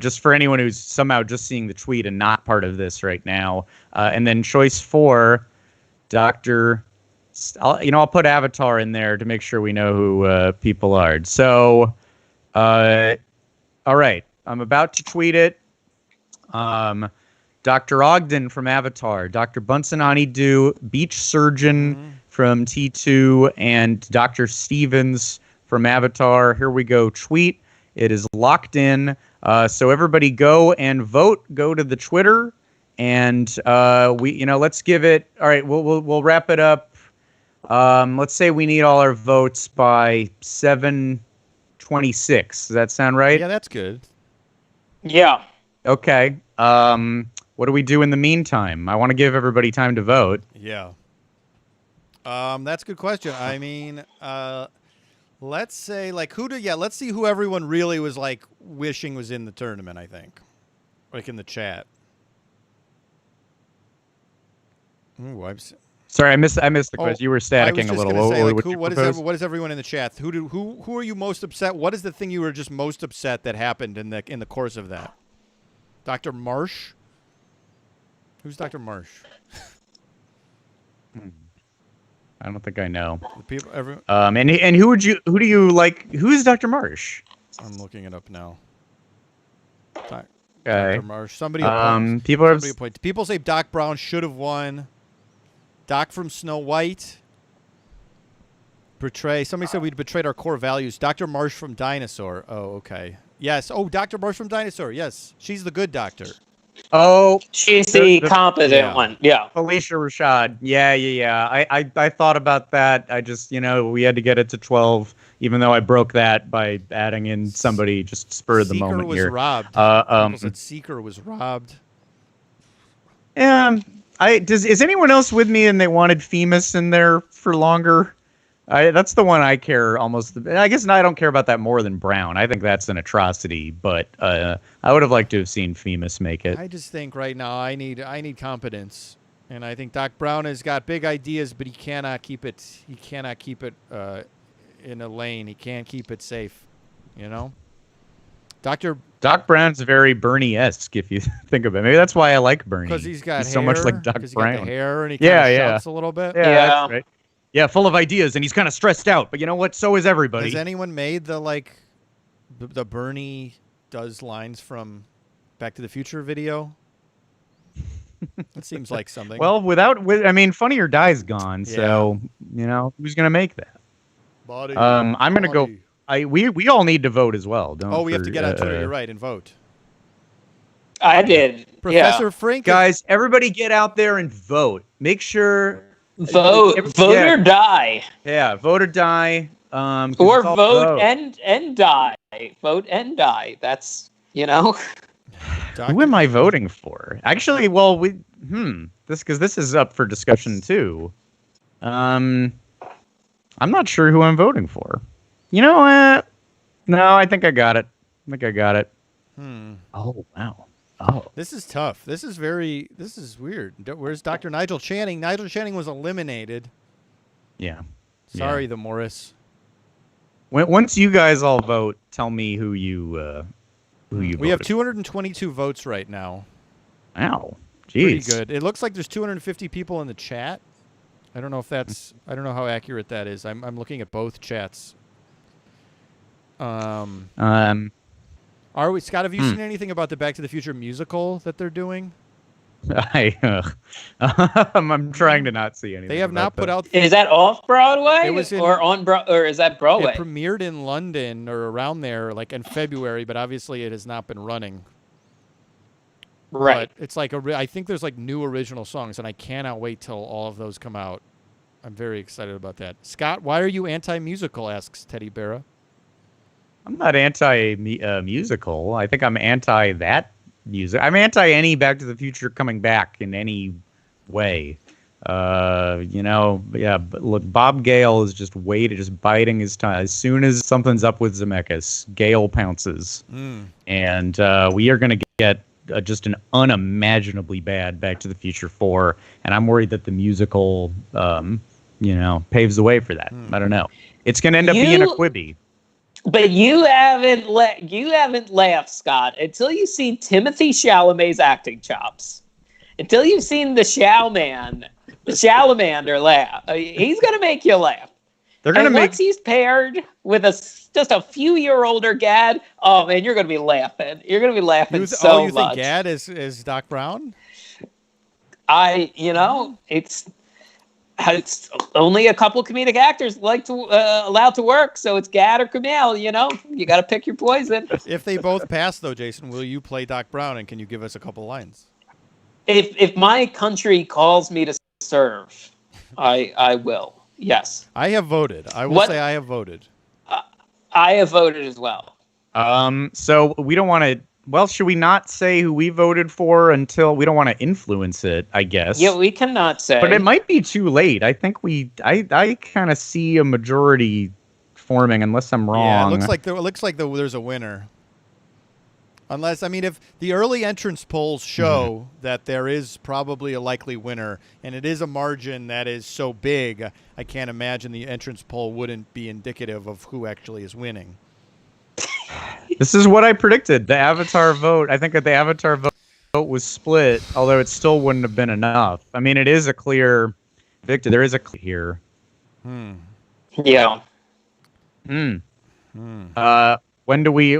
just for anyone who's somehow just seeing the tweet and not part of this right now. And then choice 4, Dr. I'll put Avatar in there to make sure we know who people are. So, all right. I'm about to tweet it. Dr. Ogden from Avatar, Dr. Bunsen Do, beach surgeon from T2, and Dr. Stevens from Avatar. Here we go. Tweet. It is locked in. So everybody go and vote. Go to the Twitter, and let's give it. All right, we'll wrap it up. Let's say we need all our votes by 7:26. Does that sound right? Yeah, that's good. Yeah. Okay. What do we do in the meantime? I want to give everybody time to vote. Yeah. That's a good question. I mean, let's say like let's see who everyone really was like wishing was in the tournament, I think. Like in the chat. Ooh, Sorry, I missed the question. You were staticking a little. Say, like, what is everyone in the chat? Who are you most upset? What is the thing you were just most upset that happened in the course of that? Dr. Marsh? Who's Dr. Marsh? I don't think I know. The people, and who do you like? Who is Dr. Marsh? I'm looking it up now. Okay. Dr. Marsh. Somebody people say Doc Brown should have won. Doc from Snow White. Somebody said we'd betrayed our core values. Dr. Marsh from Dinosaur. Oh, okay. Yes. Oh, Dr. Marsh from Dinosaur. Yes. She's the good doctor. Oh, she's the competent one. Yeah. Felicia Rashad. Yeah. I thought about that. I just, we had to get it to 12, even though I broke that by adding in somebody just spur of the moment here. People said Seeker was robbed. Is anyone else with me and they wanted Femus in there for longer? That's the one I care almost. I guess I don't care about that more than Brown. I think that's an atrocity, but I would have liked to have seen Femus make it. I just think right now I need competence, and I think Doc Brown has got big ideas, but he cannot keep it. He cannot keep it in a lane. He can't keep it safe. Doc Brown's very Bernie-esque, if you think of it. Maybe that's why I like Bernie. Because he's got hair, so much like Doc Brown. He's got the hair, and he kind of shouts a little bit. Yeah, that's right. Yeah, full of ideas, and he's kind of stressed out. But you know what? So is everybody. Has anyone made the Bernie does lines from Back to the Future video? It seems like something. Well, Funny or Die's gone, so who's gonna make that? Body. I'm gonna go. We all need to vote as well. We have to get on Twitter. You're right, and vote. I did. Professor Frank. Guys, everybody get out there and vote. Make sure. Vote or die. Yeah, vote or die. Or vote and die. Vote and die. That's Who am I voting for? Actually, well, this is up for discussion too. I'm not sure who I'm voting for. No, I think I got it. Oh wow. Oh, this is tough. This is weird. Where's Dr. Nigel Channing? Nigel Channing was eliminated. Yeah. Sorry, the Morris. Once you guys all vote, tell me who you We have 222 votes right now. Wow. Jeez. Pretty good. It looks like there's 250 people in the chat. I don't know how accurate that is. I'm looking at both chats. Scott, have you seen anything about the Back to the Future musical that they're doing? I'm trying to not see anything. They have not put out. Is that off Broadway or is that Broadway? It premiered in London or around there, like in February, but obviously it has not been running. Right. But it's like I think there's like new original songs, and I cannot wait till all of those come out. I'm very excited about that. Scott, why are you anti-musical? Asks Teddy Barra. I'm not anti-musical. I think I'm anti that music. I'm anti any Back to the Future coming back in any way. But look, Bob Gale is just biding his time. As soon as something's up with Zemeckis, Gale pounces. And we are going to get just an unimaginably bad Back to the Future 4. And I'm worried that the musical, paves the way for that. I don't know. It's going to end up being a Quibi. But you haven't laughed, Scott, until you've seen Timothy Chalamet's acting chops. Until you've seen the Salamander laugh. He's going to make you laugh. Once he's paired with just a few-year older Gad, oh man, you're going to be laughing. You're going to be laughing so much. You think Gad is Doc Brown? It's only a couple comedic actors allowed to work, so it's Gad or Kumail. You got to pick your poison. If they both pass, though, Jason, will you play Doc Brown, and can you give us a couple lines? If my country calls me to serve, I will. Yes, I have voted. I will say I have voted. I have voted as well. So we don't want to Well, should we not say who we voted for until we don't want to influence it, I guess? Yeah, we cannot say. But it might be too late. I think I kind of see a majority forming, unless I'm wrong. Yeah, it looks like there's a winner. Unless, I mean, if the early entrance polls show that there is probably a likely winner, and it is a margin that is so big, I can't imagine the entrance poll wouldn't be indicative of who actually is winning. This is what I predicted. The Avatar vote. I think that the Avatar vote was split, although it still wouldn't have been enough. I mean, it is a clear victor. There is a clear here. Yeah. When do we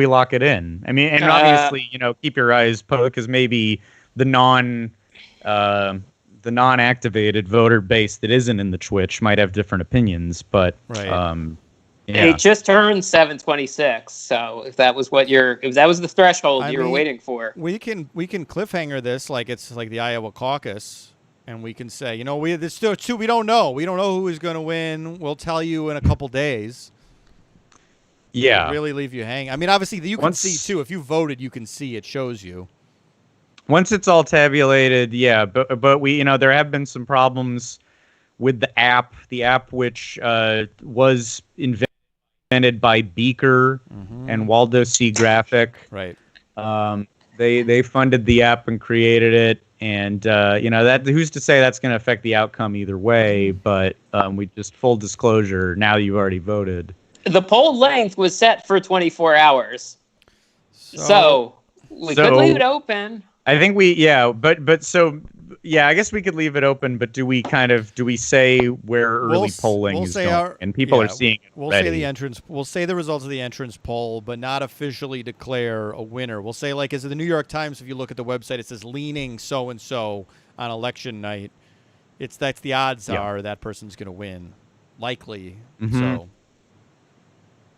lock it in? I mean, and obviously, keep your eyes peeled because maybe the non-activated voter base that isn't in the Twitch might have different opinions. But right. Yeah. It just turned 7:26. So if that was the threshold you were waiting for, we can cliffhanger this like it's like the Iowa caucus, and we can say, there's still two. We don't know. We don't know who is going to win. We'll tell you in a couple days. Yeah. Really leave you hanging. I mean, obviously, you can see, too. If you voted, you can see. It shows you. Once it's all tabulated, yeah. But we, there have been some problems with the app. The app, which was invented by Beaker and Waldo C. Graphic. Right. They funded the app and created it. And, that who's to say that's going to affect the outcome either way. But we just, full disclosure, now you've already voted. The poll length was set for 24 hours. So we could leave it open. I think I guess we could leave it open, but do we say where early polling is going? And people are seeing it already. We'll say the results of the entrance poll, but not officially declare a winner. We'll say, like, as the New York Times, if you look at the website, it says leaning so-and-so on election night. That's the odds are that person's going to win. Likely. So.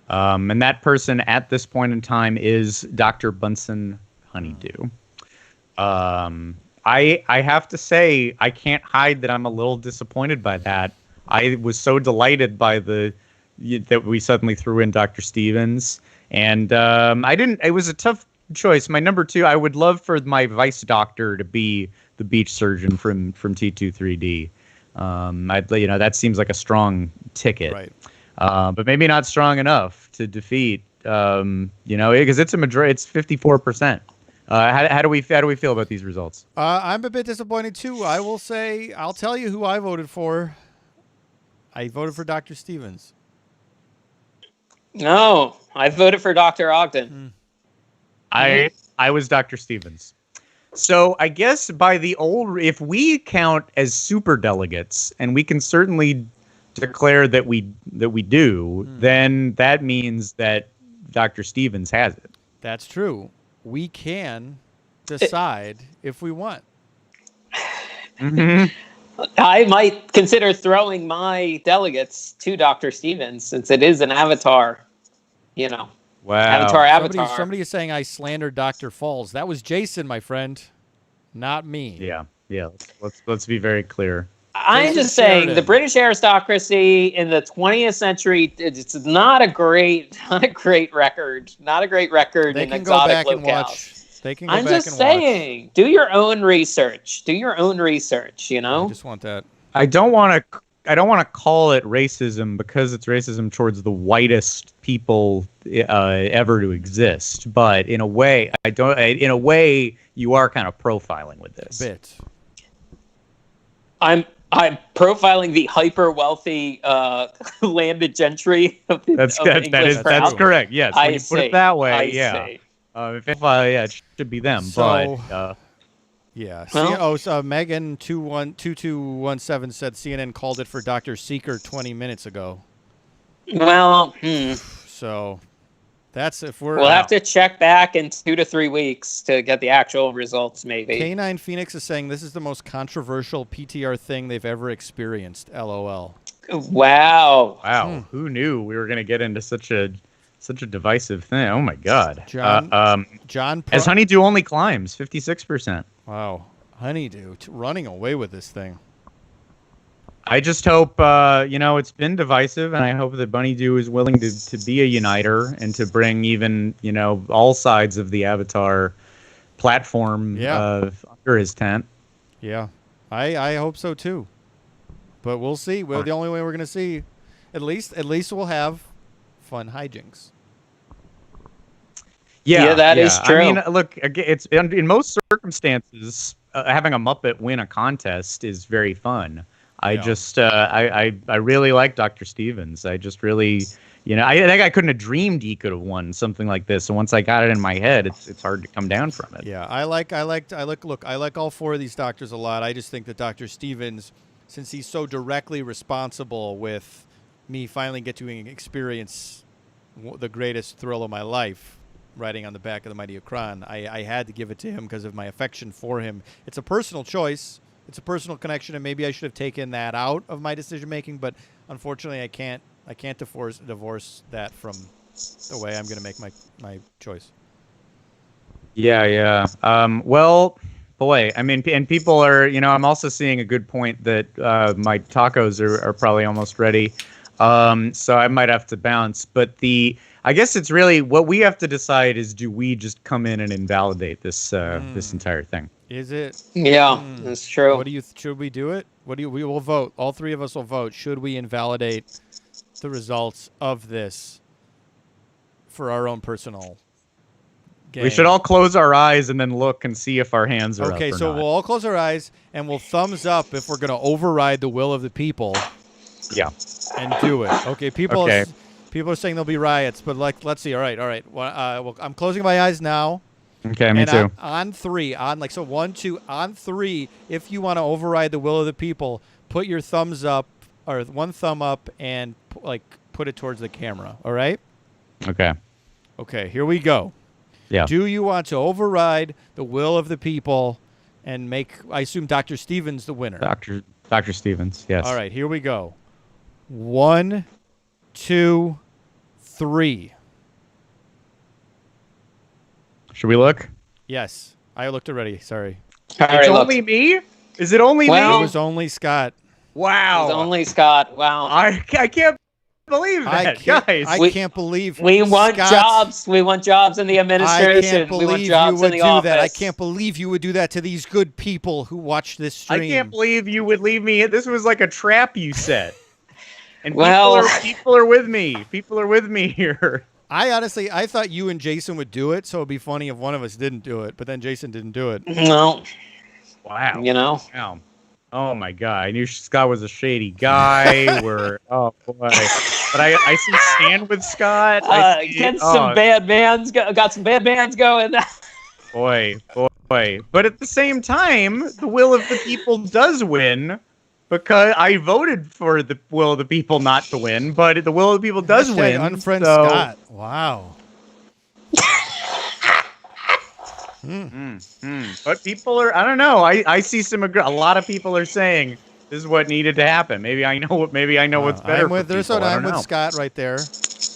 And that person at this point in time is Dr. Bunsen Honeydew. I have to say, I can't hide that I'm a little disappointed by that. I was so delighted by that we suddenly threw in Dr. Stevens, and it was a tough choice. My number 2, I would love for my vice doctor to be the beach surgeon from T23D. That seems like a strong ticket. Right. But maybe not strong enough to defeat, because it's a majority. It's 54%. How do we feel about these results? I'm a bit disappointed too. I will say, I'll tell you who I voted for. I voted for Dr. Stevens. No, I voted for Dr. Ogden. I was Dr. Stevens. So I guess if we count as super delegates, and we can certainly declare that we do, then that means that Dr. Stevens has it. That's true. We can decide if we want. I might consider throwing my delegates to Dr. Stevens, since it is an avatar. Wow. Avatar. Somebody is saying I slandered Dr. Falls. That was Jason, my friend, not me. Yeah. Let's be very clear. I'm just saying, the British aristocracy in the 20th century, it's not a great record. Not a great record in exotic locales. They can go back and watch. I'm just saying, do your own research. I just want that. I don't want to call it racism because it's racism towards the whitest people ever to exist. But in a way, you are kind of profiling with this. A bit. I'm profiling the hyper wealthy landed gentry of that's correct. Yes, when you put it that way, it should be them. So, but Megan 2217 said CNN called it for Dr. Seeker 20 minutes ago. Well, so that's if we'll have to check back in 2 to 3 weeks to get the actual results, maybe. K9 Phoenix is saying this is the most controversial PTR thing they've ever experienced. LOL. Wow. Who knew we were going to get into such a divisive thing? Oh my God. John as Honeydew only climbs 56%. Wow. Honeydew running away with this thing. I just hope, it's been divisive, and I hope that Bunny-Doo is willing to be a uniter and to bring even, all sides of the Avatar platform under his tent. Yeah, I hope so too. But we'll see. Well, the only way we're going to see, at least we'll have fun hijinks. Yeah, that is true. I mean, look, it's in most circumstances, having a Muppet win a contest is very fun. I just, I really like Dr. Stevens. I just really, I think I couldn't have dreamed he could have won something like this. And once I got it in my head, it's hard to come down from it. Yeah, I like all four of these doctors a lot. I just think that Dr. Stevens, since he's so directly responsible with me finally getting to experience the greatest thrill of my life, riding on the back of the Mighty Akron, I had to give it to him because of my affection for him. It's a personal choice. It's a personal connection, and maybe I should have taken that out of my decision making, but unfortunately I can't divorce that from the way I'm going to make my choice. Yeah. Well, boy, I mean, and people are, I'm also seeing a good point that my tacos are probably almost ready. So I might have to bounce, but I guess it's really what we have to decide is, do we just come in and invalidate this entire thing? Is it? Yeah, that's true. Should we do it? We will vote. All three of us will vote. Should we invalidate the results of this for our own personal gain? We should all close our eyes and then look and see if our hands are up Okay, or so not. we'll all close our eyes and we'll thumbs up if we're going to override the will of the people. Yeah. And do it. Okay, people Okay. People are saying there'll be riots, but let's see. All right. Well, I'm closing my eyes now. Okay, me and too. On three, on 1, 2, on 3. If you want to override the will of the people, put your thumbs up or one thumb up and put it towards the camera. All right. Okay. Okay. Here we go. Yeah. Do you want to override the will of the people and make, I assume, Dr. Stevens the winner? Dr. Stevens. Yes. All right. Here we go. 1, 2, 3. Should we look? Yes, I looked already. Sorry. All right, It's look. only me? Is it only It Well- me? was only Scott. Wow. It's only Scott. Wow. I can't believe that, guys. I can't believe We want Scott's- jobs. We want jobs in the I administration. can't We want believe you jobs would in the do office. that. I can't believe you would do that to these good people who watch this stream. I can't believe you would leave me. This was like a trap you set. And Well- people are with me. People are with me here. I thought you and Jason would do it, so it'd be funny if one of us didn't do it, but then Jason didn't do it. No, Wow. Wow. Oh my god. I knew Scott was a shady guy. Oh boy. But I see Stan with Scott. Some bad bands. Got some bad bands going. Boy. But at the same time, the will of the people does win. Because I voted for the will of the people not to win, but the will of the people does win. Unfriend so... Scott. Wow. But people are, I don't know. I see a lot of people are saying this is what needed to happen. Maybe I know what's better. I'm with, for people. I'm with Scott right there.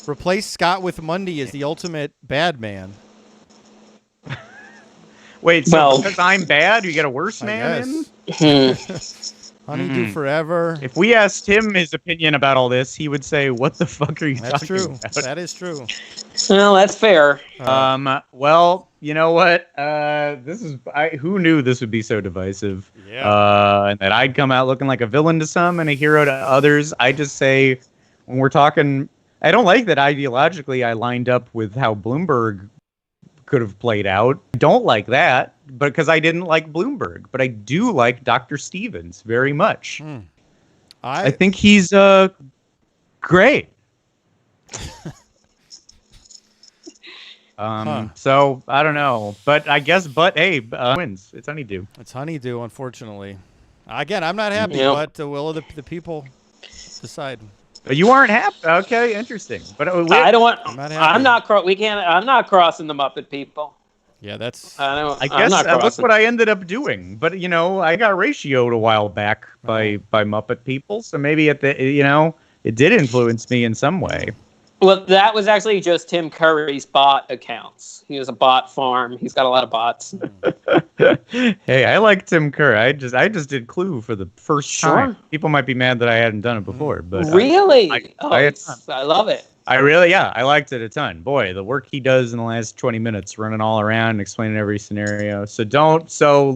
Replace Scott with Mundy as the ultimate bad man. Wait, so Well- because I'm bad, you get a worse I man guess. in? Honeydew forever. If we asked him his opinion about all this, he would say, "What the fuck are you That's talking true. about?" That is true. Well, that's fair. Well, you know what? Who knew this would be so divisive? Yeah. And that I'd come out looking like a villain to some and a hero to others. I just say, when we're talking, I don't like that ideologically I lined up with how Bloomberg could have played out. I don't like that, because I didn't like Bloomberg, but I do like Dr. Stevens very much. I think he's great. So I don't know, but I guess, wins. It's Honeydew. It's Honeydew, unfortunately. Again, I'm not happy, Yep. but the will of the people decide. You aren't happy. Okay, interesting. But I don't want. I'm not happy. I'm not. We can't. I'm not crossing the Muppet people. Yeah, that's. I I I'm guess not that's crossing. what I ended up doing. But I got ratioed a while back by Muppet people, so maybe it did influence me in some way. Well, that was actually just Tim Curry's bot accounts. He has a bot farm. He's got a lot of bots. Hey, I like Tim Curry. I just did Clue for the first time. People might be mad that I hadn't done it before, but really, I love it. I liked it a ton. Boy, the work he does in the last 20 minutes, running all around and explaining every scenario. So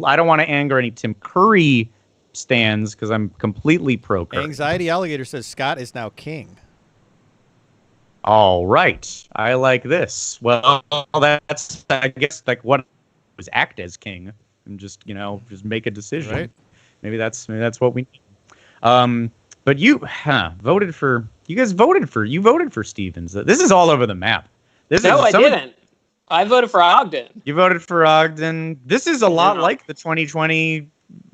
I don't want to anger any Tim Curry stands because I'm completely pro Curry. Anxiety Alligator says Scott is now king. All right, I like this. Well, that's I guess like what was act as king and just make a decision. Right. Maybe that's what we need. But you voted for Stevens. This is all over the map. I didn't. I voted for Ogden. You voted for Ogden. This is a lot like the 2020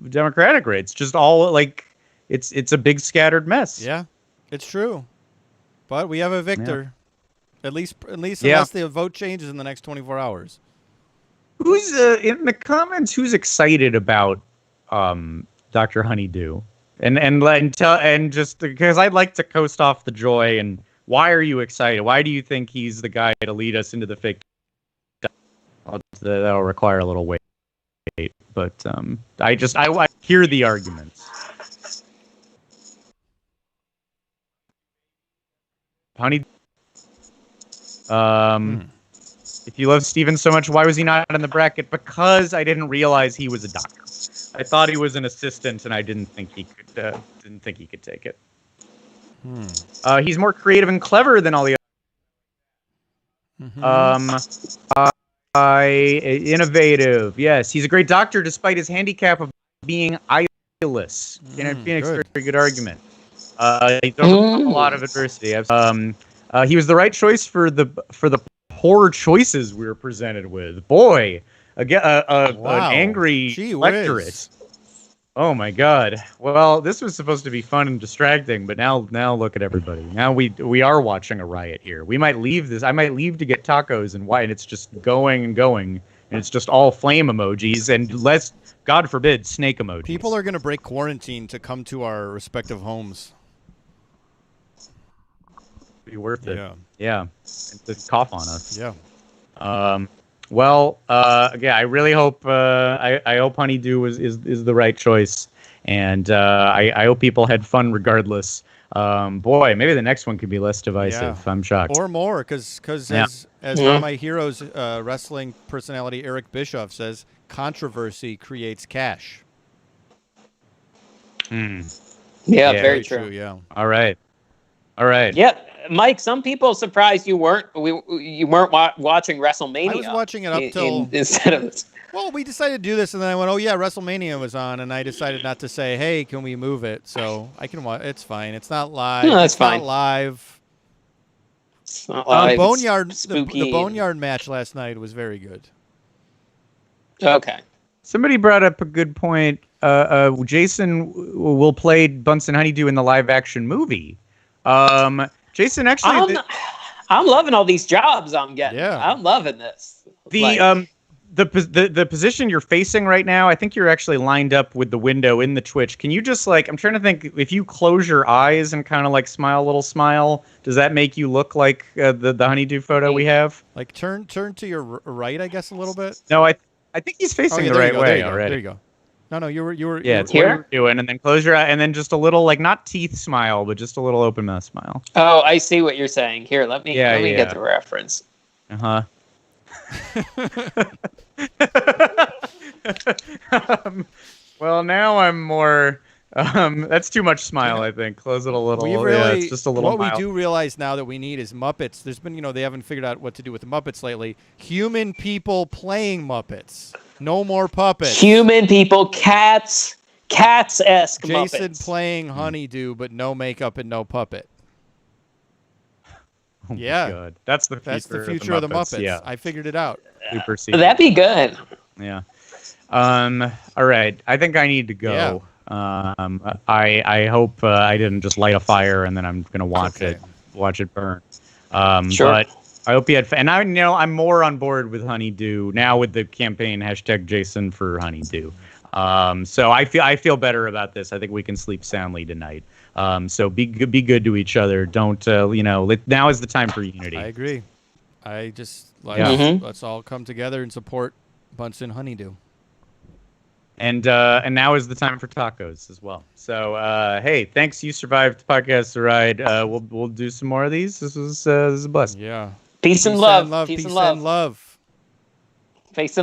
Democratic rates. Just all like it's a big scattered mess. Yeah, it's true. But we have a victor. Yeah. At least unless the vote changes in the next 24 hours. Who's in the comments? Who's excited about Dr. Honeydew? And just because I'd like to coast off the joy. And why are you excited? Why do you think he's the guy to lead us into the fake? That'll require a little wait. But I hear the arguments. Honey, if you love Steven so much, why was he not in the bracket? Because I didn't realize he was a doctor. I thought he was an assistant, and I didn't think he could take it. He's more creative and clever than all the innovative. Yes, he's a great doctor despite his handicap of being eyeless. Phoenix, very good argument. He's overcome a lot of adversity. He was the right choice for the poor choices we were presented with. Boy, again, an angry electorate. Oh my God! Well, this was supposed to be fun and distracting, but now look at everybody. Now we are watching a riot here. We might leave this. I might leave to get tacos, and it's just going and going, and it's just all flame emojis and less, God forbid, snake emojis. People are going to break quarantine to come to our respective homes. Be worth it. Yeah. To cough on us. Yeah. I really hope I hope Honeydew is the right choice, and I hope people had fun regardless. Boy, maybe the next one could be less divisive. Yeah. I'm shocked. Or more, because as one of my heroes, wrestling personality Eric Bischoff says, controversy creates cash. Yeah, very true. Yeah. All right. Yeah, Mike. Some people surprised you weren't watching WrestleMania. I was watching it up till instead of. Well, we decided to do this, and then I went, "Oh yeah, WrestleMania was on," and I decided not to say, "Hey, can we move it?" So I can watch. It's fine. It's not live. No, that's fine. Not live. It's not live. Boneyard. The Boneyard match last night was very good. Okay. Somebody brought up a good point. Jason will play Bunsen Honeydew in the live action movie. Jason, actually, I'm loving all these jobs I'm getting. Yeah. I'm loving this. The position you're facing right now, I think you're actually lined up with the window in the Twitch. Can you just I'm trying to think, if you close your eyes and kind of smile a little smile, does that make you look like the Honeydew photo we have? Like turn to your right, I guess, a little bit. No, I think he's facing the right way already. There you go. No, you were. Yeah, it's what you're doing, and then close your eye, and then just a little, not teeth smile, but just a little open mouth smile. Oh, I see what you're saying. Here, let me get the reference. Well, now I'm more. That's too much smile, I think. Close it a little. It's just a little. What we do realize now that we need is Muppets. There's been, they haven't figured out what to do with the Muppets lately. Human people playing Muppets. No more puppets. Human people, cats-esque Jason Muppets. playing Honeydew, but no makeup and no puppet. Oh my God. That's the future of the Muppets. Yeah. I figured it out. That'd be good. Yeah. All right. I think I need to go. Yeah. I hope I didn't just light a fire and then I'm gonna watch it burn. Sure. But I hope you had fun. And I'm more on board with Honeydew now with the campaign #Jason for Honeydew. So I feel better about this. I think we can sleep soundly tonight. So be good to each other. Don't now is the time for unity. I agree. Yeah. Let's all come together and support Bunsen Honeydew. And now is the time for tacos as well. So hey, thanks. You survived podcast the ride. We'll do some more of these. This is a blessing. Yeah. Peace and love. Peace and love. Face